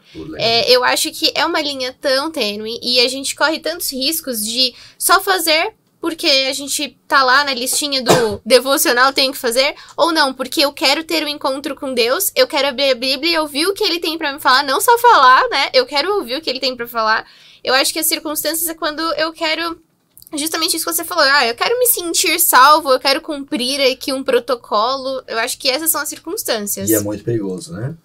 Eu acho que é uma linha tão tênue. E a gente corre tantos riscos de só fazer porque a gente tá lá na listinha do devocional, tenho que fazer, ou não, porque eu quero ter um encontro com Deus, eu quero abrir a Bíblia e ouvir o que ele tem pra me falar, não só falar, né? Eu quero ouvir o que ele tem pra falar. Eu acho que as circunstâncias é quando eu quero... Justamente isso que você falou, eu quero me sentir salvo, eu quero cumprir aqui um protocolo. Eu acho que essas são as circunstâncias. E é muito perigoso, né?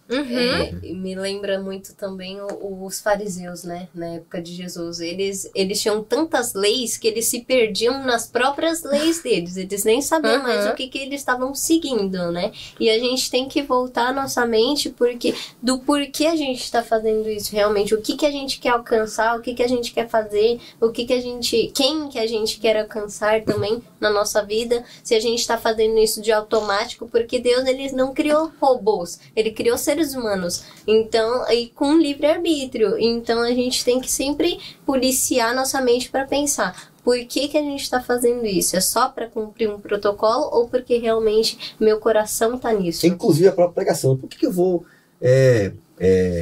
E me lembra muito também os fariseus, né? Na época de Jesus. Eles tinham tantas leis que eles se perdiam nas próprias leis deles. Eles nem sabiam mais o que eles estavam seguindo, né? E a gente tem que voltar a nossa mente do porquê a gente está fazendo isso realmente. O que a gente quer alcançar, o que a gente quer fazer, quem que a gente quer alcançar também na nossa vida, se a gente está fazendo isso de automático, porque Deus, ele não criou robôs, ele criou seres humanos, então, e com livre-arbítrio, então a gente tem que sempre policiar nossa mente para pensar, por que a gente está fazendo isso? É só para cumprir um protocolo ou porque realmente meu coração está nisso? Inclusive a própria pregação, por que eu vou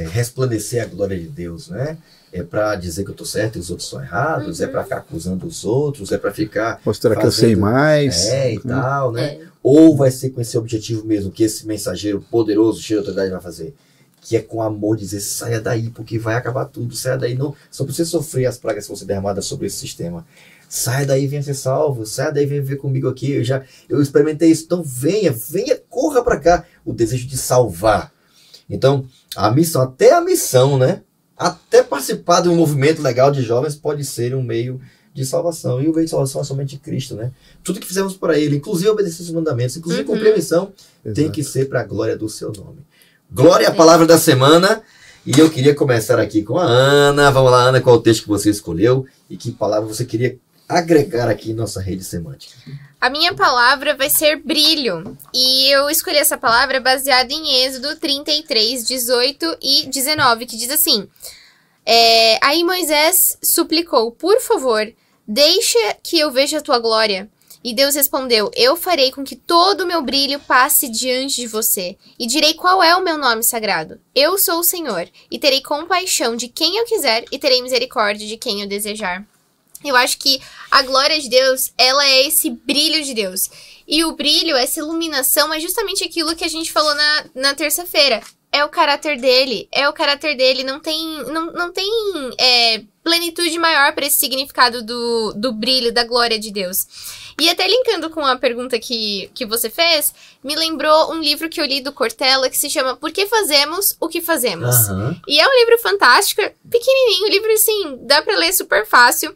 resplandecer a glória de Deus, né? É para dizer que eu tô certo e os outros estão errados, é para ficar acusando os outros, é para ficar mostrar que eu sei mais. E tal, né? Ou vai ser com esse objetivo mesmo que esse mensageiro poderoso, cheio de autoridade vai fazer? Que é com amor dizer, saia daí, porque vai acabar tudo, saia daí, não, só precisa sofrer as pragas que vão ser derramadas sobre esse sistema. Saia daí, venha ser salvo, saia daí, venha viver comigo aqui, eu experimentei isso, então venha, corra para cá, o desejo de salvar. Então, até a missão, né? Até participar de um movimento legal de jovens pode ser um meio de salvação. E o meio de salvação é somente Cristo, né? Tudo que fizemos para Ele, inclusive obedecer os mandamentos, inclusive cumprir a missão, tem que ser para a glória do seu nome. Glória à palavra da semana. E eu queria começar aqui com a Ana. Vamos lá, Ana, qual o texto que você escolheu e que palavra você queria agregar aqui em nossa rede semântica? A minha palavra vai ser brilho. E eu escolhi essa palavra baseada em Êxodo 33, 18 e 19, que diz assim: aí Moisés suplicou, por favor, deixa que eu veja a tua glória. E Deus respondeu, eu farei com que todo o meu brilho passe diante de você. E direi qual é o meu nome sagrado. Eu sou o Senhor, e terei compaixão de quem eu quiser, e terei misericórdia de quem eu desejar. Eu acho que a glória de Deus, ela é esse brilho de Deus. E o brilho, essa iluminação, é justamente aquilo que a gente falou na terça-feira. É o caráter dele. Não tem plenitude maior para esse significado do brilho, da glória de Deus. E até linkando com a pergunta que você fez, me lembrou um livro que eu li do Cortella que se chama Por que Fazemos o que Fazemos? E é um livro fantástico, pequenininho, um livro assim, dá pra ler super fácil.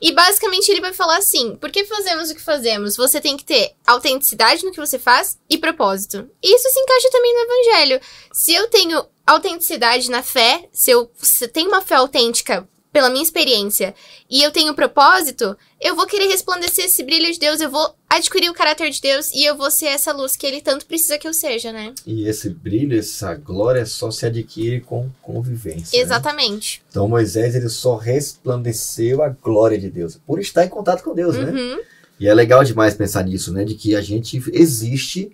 E basicamente ele vai falar assim, por que fazemos o que fazemos? Você tem que ter autenticidade no que você faz e propósito. E isso se encaixa também no evangelho. Se eu tenho autenticidade na fé, se tenho uma fé autêntica pela minha experiência, e eu tenho propósito, eu vou querer resplandecer esse brilho de Deus, eu vou adquirir o caráter de Deus, e eu vou ser essa luz que Ele tanto precisa que eu seja, né? E esse brilho, essa glória só se adquire com convivência. Exatamente. Né? Então Moisés, ele só resplandeceu a glória de Deus, por estar em contato com Deus, né? E é legal demais pensar nisso, né? De que a gente existe,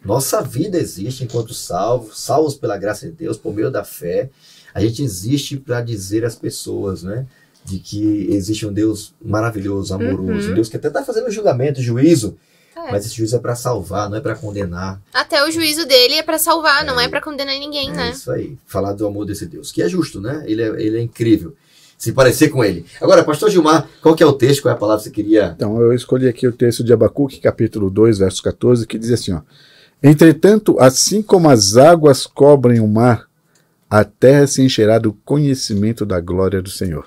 nossa vida existe enquanto salvos pela graça de Deus, por meio da fé. A gente existe para dizer às pessoas, né, de que existe um Deus maravilhoso, amoroso, um Deus que até está fazendo julgamento, juízo, mas esse juízo é para salvar, não é para condenar. Até o juízo dele é para salvar, não é para condenar ninguém, né? É isso aí, falar do amor desse Deus, que é justo, né? Ele é incrível, se parecer com ele. Agora, pastor Gilmar, qual que é o texto, qual é a palavra que você queria? Então, eu escolhi aqui o texto de Abacuque, capítulo 2, verso 14, que diz assim, ó: entretanto, assim como as águas cobrem o mar, a terra se encherá do conhecimento da glória do Senhor.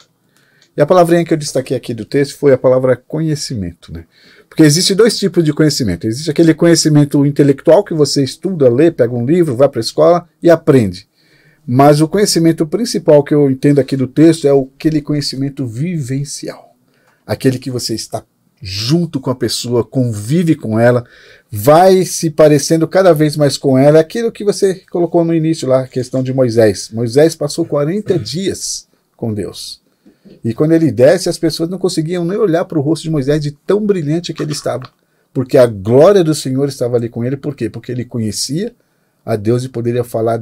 E a palavrinha que eu destaquei aqui do texto foi a palavra conhecimento, né? Porque existe dois tipos de conhecimento. Existe aquele conhecimento intelectual que você estuda, lê, pega um livro, vai para a escola e aprende. Mas o conhecimento principal que eu entendo aqui do texto é aquele conhecimento vivencial. Aquele que você está junto com a pessoa, convive com ela, vai se parecendo cada vez mais com ela. Aquilo que você colocou no início lá, a questão de Moisés. Moisés passou 40 dias com Deus. E quando ele desce, as pessoas não conseguiam nem olhar para o rosto de Moisés de tão brilhante que ele estava. Porque a glória do Senhor estava ali com ele. Por quê? Porque ele conhecia a Deus e poderia falar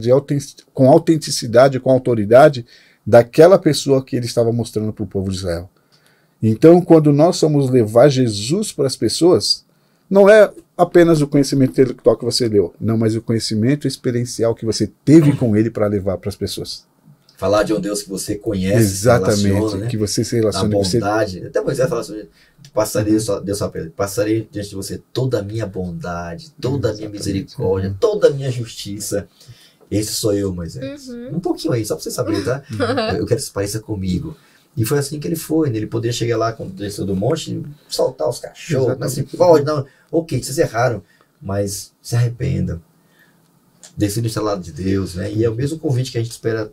com autenticidade, com autoridade daquela pessoa que ele estava mostrando para o povo de Israel. Então, quando nós somos levar Jesus para as pessoas, não é apenas o conhecimento intelectual que você leu, não, mas o conhecimento experiencial que você teve com ele para levar para as pessoas. Falar de um Deus que você conhece, Exatamente, se relaciona, né? que você se relaciona. Na bondade. Até Moisés fala assim, Deus só pede, passarei diante de você toda a minha bondade, toda a minha misericórdia, toda a minha justiça. Esse sou eu, Moisés. Um pouquinho aí, só para você saber, tá? Eu quero que você pareça comigo. E foi assim que ele foi, né? Ele poderia chegar lá, quando desceu do monte, soltar os cachorros, mas se pode, não. Ok, vocês erraram, mas se arrependam. Decidam estar ao lado de Deus, né? E é o mesmo convite que a gente espera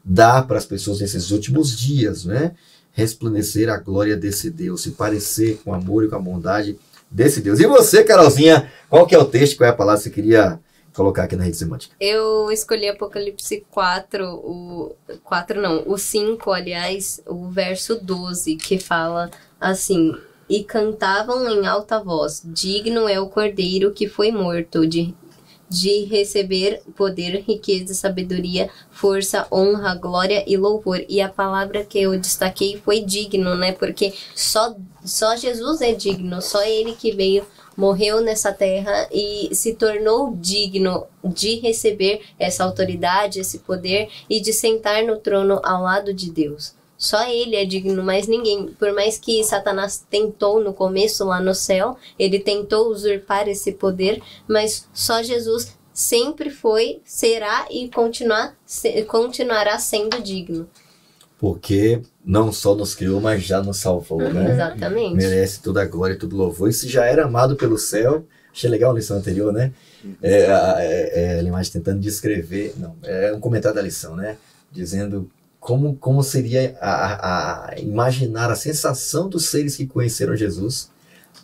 dar para as pessoas nesses últimos dias, né? Resplandecer a glória desse Deus, se parecer com o amor e com a bondade desse Deus. E você, Carolzinha, qual que é o texto, qual é a palavra que você queria colocar aqui na Rede Semântica? Eu escolhi Apocalipse 4, o 5, aliás, o verso 12, que fala assim: e cantavam em alta voz, digno é o Cordeiro que foi morto de receber poder, riqueza, sabedoria, força, honra, glória e louvor. E a palavra que eu destaquei foi digno, né? Porque só Jesus é digno, só ele que veio, morreu nessa terra e se tornou digno de receber essa autoridade, esse poder e de sentar no trono ao lado de Deus. Só ele é digno, mais ninguém. Por mais que Satanás tentou no começo lá no céu, ele tentou usurpar esse poder, mas só Jesus sempre foi, será e continuará sendo digno. Porque não só nos criou, mas já nos salvou, né? Exatamente. Merece toda a glória e todo louvor. E se já era amado pelo céu, achei legal a lição anterior, né? A imagem tentando descrever, não, é um comentário da lição, né? Dizendo como seria imaginar a sensação dos seres que conheceram Jesus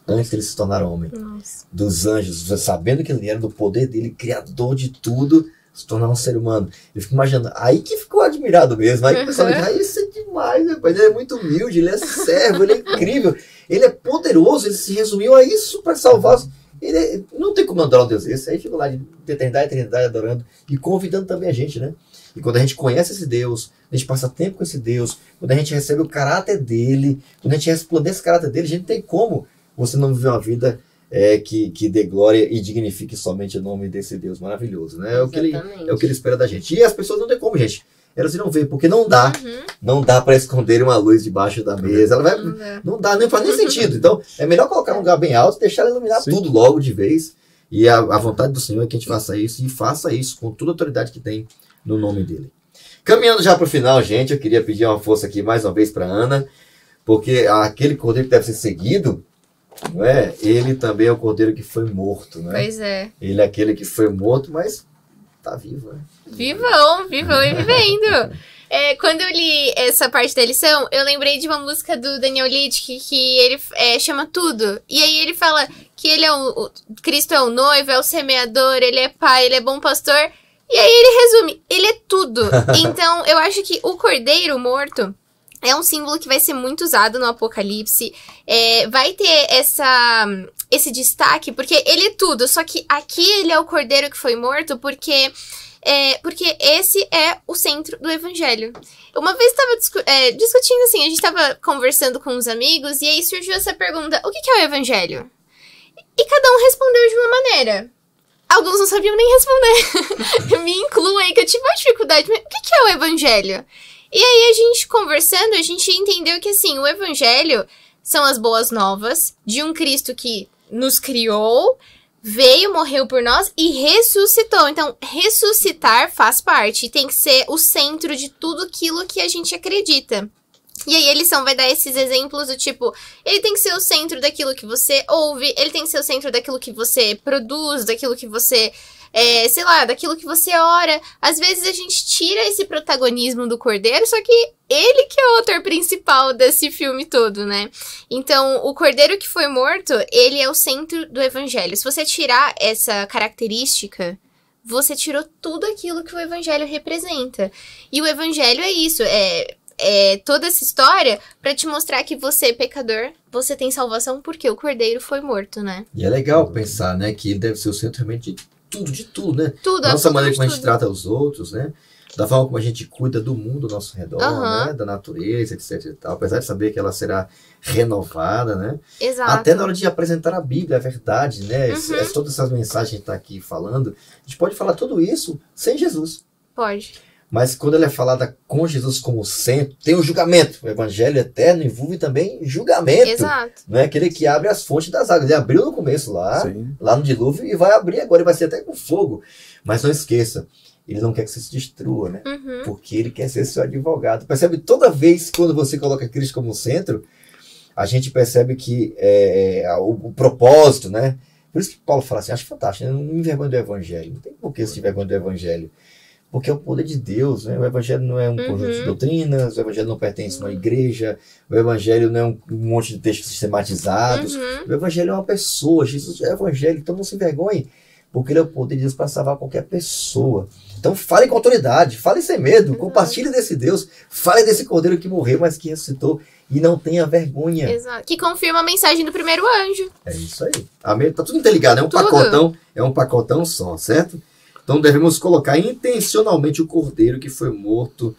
antes de ele se tornar homem. Nossa. Dos anjos, sabendo que ele era do poder dele, criador de tudo, se tornar um ser humano. Eu fico imaginando, aí que ficou admirado mesmo. Aí o pessoal diz, isso é demais, rapaz. Ele é muito humilde, ele é servo, ele é incrível, ele é poderoso, ele se resumiu a isso para salvar os... Não tem como adorar um Deus esse. Aí fica lá de eternidade adorando e convidando também a gente, né? E quando a gente conhece esse Deus, a gente passa tempo com esse Deus, quando a gente recebe o caráter dele, quando a gente resplandece o caráter dele, a gente tem como você não viver uma vida que dê glória e dignifique somente o nome desse Deus maravilhoso, né? É o que ele espera da gente. E as pessoas não tem como, gente. Elas não vê, porque não dá. Não dá para esconder uma luz debaixo da mesa. Não dá, nem faz nem sentido. Então, é melhor colocar um lugar bem alto e deixar ela iluminar tudo logo de vez. E a vontade do Senhor é que a gente faça isso, e faça isso com toda a autoridade que tem no nome dele. Caminhando já para o final, gente, eu queria pedir uma força aqui mais uma vez para Ana, porque aquele cordeiro que deve ser seguido, não é? Ele também é o cordeiro que foi morto, né? Pois é. Ele é aquele que foi morto, mas tá vivo, né? Vivão e vivendo. Quando eu li essa parte da lição, eu lembrei de uma música do Daniel Littke que ele chama Tudo. E aí ele fala que ele Cristo é o noivo, é o semeador, ele é pai, ele é bom pastor. E aí ele resume, ele é tudo. Então eu acho que o cordeiro morto é um símbolo que vai ser muito usado no Apocalipse. Vai ter esse destaque, porque ele é tudo. Só que aqui ele é o cordeiro que foi morto, porque esse é o centro do evangelho. Uma vez estava discutindo assim, a gente estava conversando com uns amigos, e aí surgiu essa pergunta, o que é o evangelho? E cada um respondeu de uma maneira. Alguns não sabiam nem responder. Me incluo aí, que eu tive uma dificuldade. Mas o que é o evangelho? E aí a gente conversando, a gente entendeu que assim, o evangelho são as boas novas de um Cristo que nos criou, veio, morreu por nós e ressuscitou. Então, ressuscitar faz parte, tem que ser o centro de tudo aquilo que a gente acredita. E aí a lição vai dar esses exemplos do tipo, ele tem que ser o centro daquilo que você ouve, ele tem que ser o centro daquilo que você produz, daquilo que você, daquilo que você ora. Às vezes a gente tira esse protagonismo do cordeiro, só que ele que é o autor principal desse filme todo, né? Então, o cordeiro que foi morto, ele é o centro do evangelho. Se você tirar essa característica, você tirou tudo aquilo que o evangelho representa. E o evangelho é isso, toda essa história pra te mostrar que você, pecador, você tem salvação porque o cordeiro foi morto, né? E é legal pensar, né, que ele deve ser o centro realmente de tudo, né? Tudo, nossa maneira como a gente trata os outros, né? da forma como a gente cuida do mundo ao nosso redor, Aham. né? Da natureza, etc e tal. Apesar de saber que ela será renovada, né? Exato. Até na hora de apresentar a Bíblia, a verdade, né? Uhum. Todas essas mensagens que a gente está aqui falando, a gente pode falar tudo isso sem Jesus. Pode. Mas quando ela é falada com Jesus como centro, tem o julgamento. O evangelho eterno envolve também julgamento. Exato. Não é aquele que abre as fontes das águas. Ele abriu no começo lá Sim. no dilúvio, e vai abrir agora, e vai ser até com fogo. Mas não esqueça, ele não quer que você se destrua, né? Uhum. Porque ele quer ser seu advogado. Percebe? Toda vez quando você coloca Cristo como centro, a gente percebe que o propósito, né? Por isso que Paulo fala assim, acho fantástico, né? Não me envergonho do evangelho. Não tem por que se te vergonha do evangelho. Porque é o poder de Deus, né? O evangelho não é um conjunto de doutrinas, o evangelho não pertence a uma igreja, o evangelho não é um monte de textos sistematizados. Uhum. O evangelho é uma pessoa, Jesus é o evangelho, então não se envergonhe, porque ele é o poder de Deus para salvar qualquer pessoa. Então fale com autoridade, fale sem medo, compartilhe desse Deus, fale desse Cordeiro que morreu, mas que ressuscitou, e não tenha vergonha. Exato. Que confirma a mensagem do primeiro anjo. É isso aí. Amém? Tá tudo interligado, Tudo. É um pacotão só, certo? Então devemos colocar intencionalmente o Cordeiro que foi morto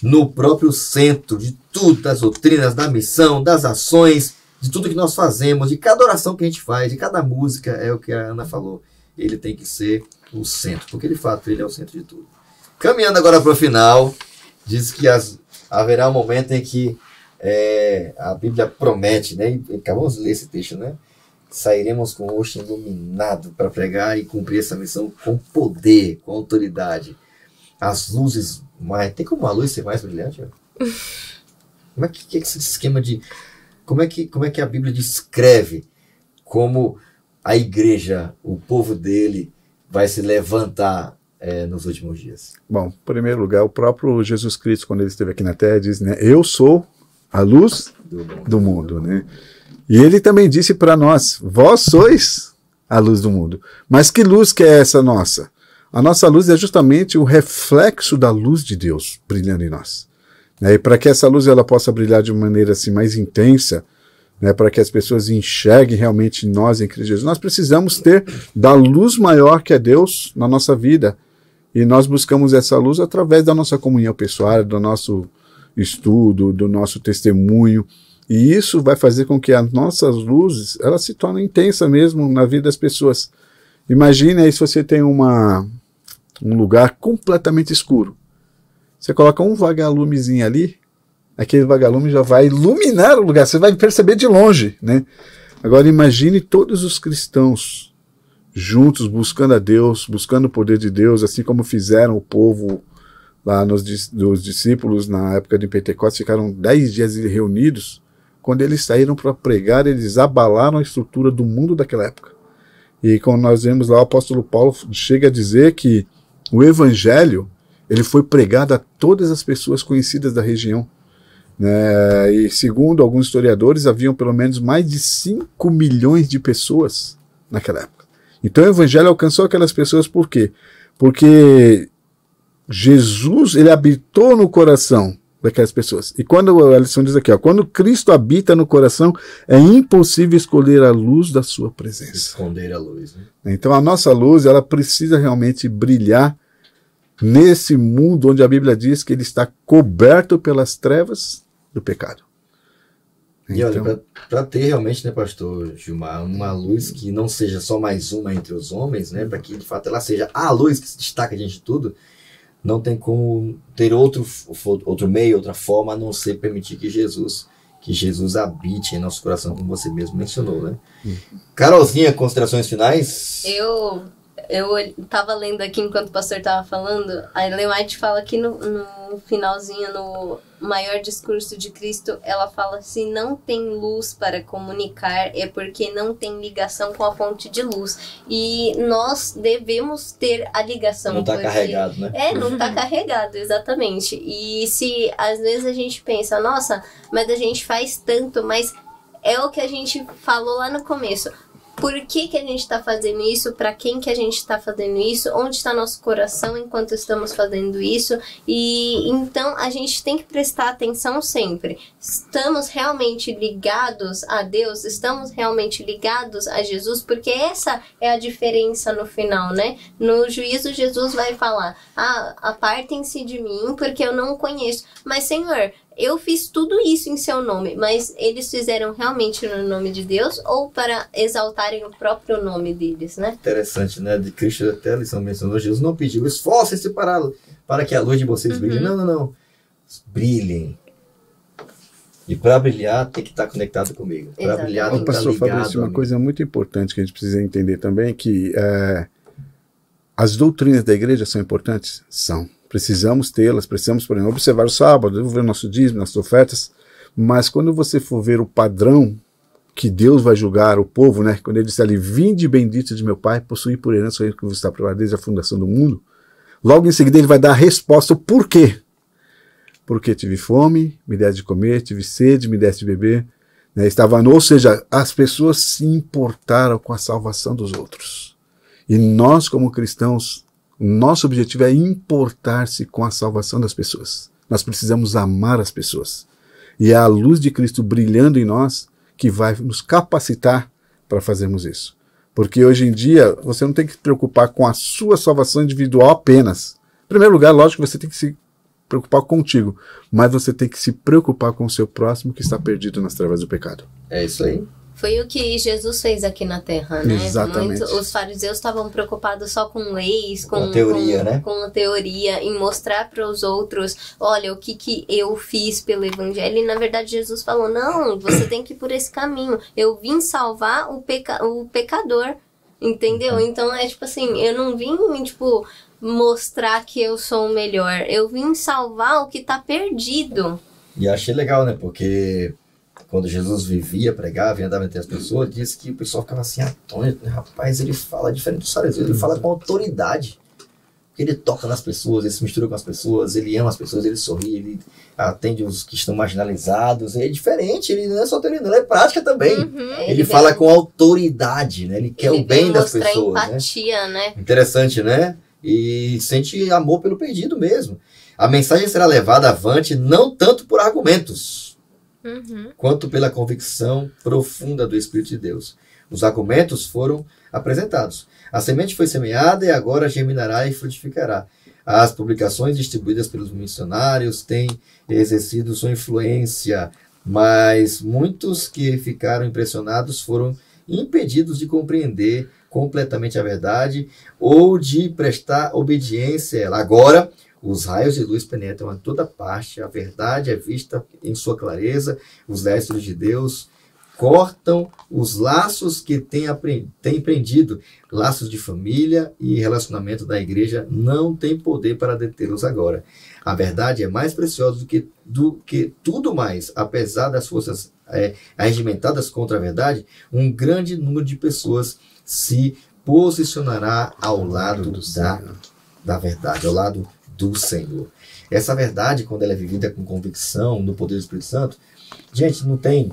no próprio centro de tudo, das doutrinas, da missão, das ações, de tudo que nós fazemos, de cada oração que a gente faz, de cada música, é o que a Ana falou. Ele tem que ser o centro, porque de fato ele é o centro de tudo. Caminhando agora para o final, diz que haverá um momento em que a Bíblia promete, né? E acabamos de ler esse texto, né? Sairemos com o rosto iluminado para pregar e cumprir essa missão com poder, com autoridade. As luzes mais... Tem como a luz ser mais brilhante? Como é que é esse esquema de... Como é que a Bíblia descreve como a igreja, o povo dele, vai se levantar nos últimos dias? Bom, em primeiro lugar, o próprio Jesus Cristo, quando ele esteve aqui na Terra, diz, né, eu sou a luz do mundo, né? E ele também disse para nós, vós sois a luz do mundo. Mas que luz que é essa nossa? A nossa luz é justamente o reflexo da luz de Deus brilhando em nós. E para que essa luz ela possa brilhar de uma maneira assim, mais intensa, né, para que as pessoas enxerguem realmente nós em Cristo Jesus, nós precisamos ter da luz maior que é Deus na nossa vida. E nós buscamos essa luz através da nossa comunhão pessoal, do nosso estudo, do nosso testemunho. E isso vai fazer com que as nossas luzes elas se tornem intensas mesmo na vida das pessoas. Imagine aí se você tem um lugar completamente escuro. Você coloca um vagalumezinho ali, aquele vagalume já vai iluminar o lugar, você vai perceber de longe, né? Agora imagine todos os cristãos juntos, buscando a Deus, buscando o poder de Deus, assim como fizeram o povo lá dos discípulos na época de Pentecostes, ficaram 10 dias reunidos. Quando eles saíram para pregar, eles abalaram a estrutura do mundo daquela época. E quando nós vemos lá, o apóstolo Paulo chega a dizer que o evangelho ele foi pregado a todas as pessoas conhecidas da região. Né? E segundo alguns historiadores, haviam pelo menos mais de 5 milhões de pessoas naquela época. Então o evangelho alcançou aquelas pessoas por quê? Porque Jesus ele habitou no coração daquelas pessoas. E quando a lição diz aqui, quando Cristo habita no coração, é impossível escolher a luz da sua presença. Esconder a luz, né? Então a nossa luz, ela precisa realmente brilhar nesse mundo onde a Bíblia diz que ele está coberto pelas trevas do pecado. E olha, para ter realmente, né, pastor Gilmar, uma luz que não seja só mais uma entre os homens, né, para que de fato ela seja a luz que se destaca diante de tudo, não tem como ter outro meio, outra forma, a não ser permitir que Jesus habite em nosso coração, como você mesmo mencionou, né? Carolzinha, considerações finais? Eu tava lendo aqui enquanto o pastor tava falando, a Ellen White fala que no finalzinho, no maior discurso de Cristo, ela fala: se não tem luz para comunicar, é porque não tem ligação com a fonte de luz. E nós devemos ter a ligação. Não tá carregado, né? Não tá carregado, exatamente. E se às vezes a gente pensa, nossa, mas a gente faz tanto, mas é o que a gente falou lá no começo. por que a gente está fazendo isso, para quem que a gente está fazendo isso, onde está nosso coração enquanto estamos fazendo isso. E então a gente tem que prestar atenção sempre. Estamos realmente ligados a Deus? Estamos realmente ligados a Jesus? Porque essa é a diferença no final, né? No juízo, Jesus vai falar: apartem-se de mim, porque eu não conheço. Mas, Senhor, eu fiz tudo isso em seu nome, mas eles fizeram realmente no nome de Deus ou para exaltarem o próprio nome deles, né? Interessante, né? De Cristo até a lição mencionou, Jesus não pediu: esforcem-se para que a luz de vocês brilhe. Não. Brilhem. E para brilhar, tem que estar conectado comigo. Para brilhar, tem que estar Pastor ligado. Fabrício, uma coisa muito importante que a gente precisa entender também é que as doutrinas da igreja são importantes? São. Precisamos tê-las, precisamos, por exemplo, observar o sábado, ver o nosso dízimo, nossas ofertas, mas quando você for ver o padrão que Deus vai julgar o povo, né? Quando ele disse ali: vinde bendito de meu Pai, possuí por herança o reino que vos está preparado desde a fundação do mundo, logo em seguida ele vai dar a resposta, o porquê. Porque tive fome, me deste de comer, tive sede, me deste de beber, né? Ou seja, as pessoas se importaram com a salvação dos outros. E nós, como cristãos, nosso objetivo é importar-se com a salvação das pessoas. Nós precisamos amar as pessoas. E é a luz de Cristo brilhando em nós que vai nos capacitar para fazermos isso. Porque hoje em dia, você não tem que se preocupar com a sua salvação individual apenas. Em primeiro lugar, lógico que você tem que se preocupar contigo, mas você tem que se preocupar com o seu próximo que está perdido nas trevas do pecado. É isso aí. Foi o que Jesus fez aqui na Terra, né? Exatamente. Os fariseus estavam preocupados só com leis, com teoria, né? Com a teoria, em mostrar para os outros: olha, o que eu fiz pelo evangelho. E na verdade Jesus falou: não, você tem que ir por esse caminho. Eu vim salvar o pecador, entendeu? Então é tipo assim, eu não vim, tipo, mostrar que eu sou o melhor. Eu vim salvar o que tá perdido. E achei legal, né? Porque quando Jesus vivia, pregava e andava entre as pessoas, disse que o pessoal ficava assim atônito, né? Rapaz, ele fala diferente dos fariseus, ele fala com autoridade. Ele toca nas pessoas, ele se mistura com as pessoas, ele ama as pessoas, ele sorri, ele atende os que estão marginalizados. É diferente, ele não é só teoria, não, ele é prática também. Ele fala com autoridade, né? Ele quer o bem das pessoas. Ele mostra empatia, né? Interessante, né? E sente amor pelo perdido mesmo. A mensagem será levada avante não tanto por argumentos, quanto pela convicção profunda do Espírito de Deus. Os argumentos foram apresentados. A semente foi semeada e agora germinará e frutificará. As publicações distribuídas pelos missionários têm exercido sua influência, mas muitos que ficaram impressionados foram impedidos de compreender completamente a verdade ou de prestar obediência a ela. Agora, os raios de luz penetram a toda parte, a verdade é vista em sua clareza, os lastros de Deus cortam os laços que tem prendido, laços de família e relacionamento da igreja não tem poder para detê-los agora. A verdade é mais preciosa do que tudo mais, apesar das forças arregimentadas contra a verdade, um grande número de pessoas se posicionará ao lado da verdade, ao lado do Senhor. Essa verdade, quando ela é vivida com convicção, no poder do Espírito Santo, gente, não tem...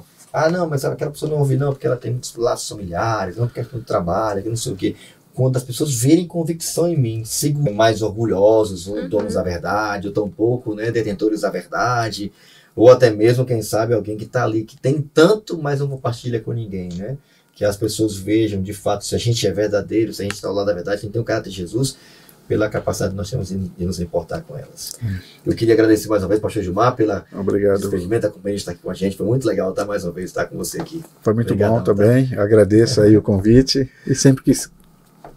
não, mas aquela pessoa não ouve não, porque ela tem muitos laços familiares, não porque é muito trabalho, que não sei o quê. Quando as pessoas verem convicção em mim, sigam mais orgulhosos, ou donos da verdade, ou tampouco, né, detentores da verdade, ou até mesmo, quem sabe, alguém que está ali, que tem tanto, mas não compartilha com ninguém, né? Que as pessoas vejam, de fato, se a gente é verdadeiro, se a gente está ao lado da verdade, se a gente tem o caráter de Jesus, pela capacidade que nós temos de nos importar com elas. Eu queria agradecer mais uma vez, pastor Gilmar, pela experimento, a companhia de estar aqui com a gente. Foi muito legal estar mais uma vez, estar com você aqui. Foi muito bom também. Agradeço aí o convite e sempre que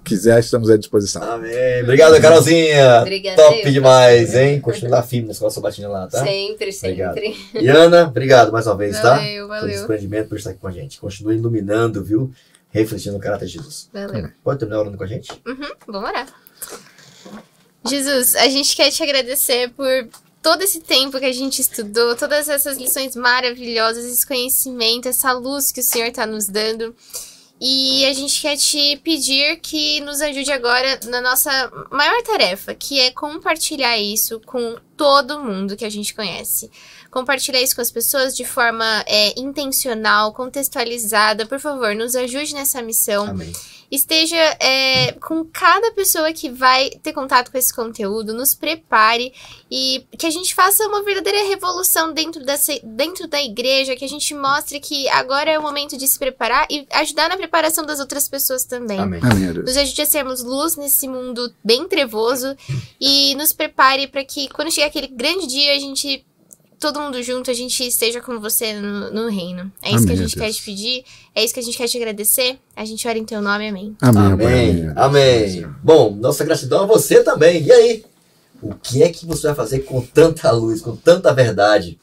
quiser, estamos à disposição. Amém. Obrigado, Carolzinha. Obrigada. Top demais, hein? Continue lá firme na escola sabatina lá, tá? Sempre. Obrigado. E Ana, obrigado mais uma vez, valeu, tá? Pelo desprendimento por estar aqui com a gente. Continue iluminando, viu? Refletindo no caráter de Jesus. Valeu. Pode terminar orando com a gente? Vamos orar. Jesus, a gente quer te agradecer por todo esse tempo que a gente estudou, todas essas lições maravilhosas, esse conhecimento, essa luz que o Senhor está nos dando. E a gente quer te pedir que nos ajude agora na nossa maior tarefa, que é compartilhar isso com todo mundo que a gente conhece. Compartilhar isso com as pessoas de forma intencional, contextualizada. Por favor, nos ajude nessa missão. Amém. Esteja com cada pessoa que vai ter contato com esse conteúdo, nos prepare e que a gente faça uma verdadeira revolução dentro da igreja, que a gente mostre que agora é o momento de se preparar e ajudar na preparação das outras pessoas também. Amém. Amém, Deus. Nos ajude a sermos luz nesse mundo bem trevoso e nos prepare para que quando chegar aquele grande dia, todo mundo junto, a gente esteja com você no reino. É isso que a gente quer te pedir, é isso que a gente quer te agradecer. A gente ora em teu nome, amém. Amém. Amém. Bom, nossa gratidão a você também. E aí? O que é que você vai fazer com tanta luz, com tanta verdade?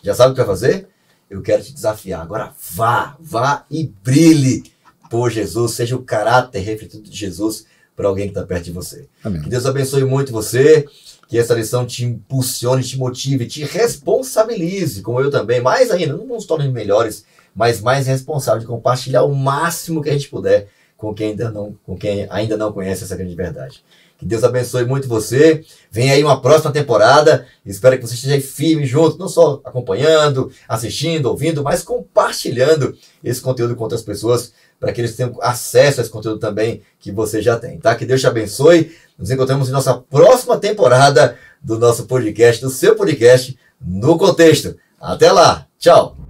Já sabe o que vai fazer? Eu quero te desafiar. Agora vá e brilhe por Jesus. Seja o caráter refletido de Jesus para alguém que está perto de você. Amém. Que Deus abençoe muito você. Que essa lição te impulsione, te motive, te responsabilize, como eu também. Mais ainda, não nos torne melhores, mas mais responsável de compartilhar o máximo que a gente puder com quem ainda não conhece essa grande verdade. Que Deus abençoe muito você. Vem aí uma próxima temporada. Espero que você esteja aí firme junto, não só acompanhando, assistindo, ouvindo, mas compartilhando esse conteúdo com outras pessoas, para que eles tenham acesso a esse conteúdo também que você já tem, tá? Que Deus te abençoe. Nos encontramos em nossa próxima temporada do nosso podcast, do seu podcast, No Contexto. Até lá. Tchau.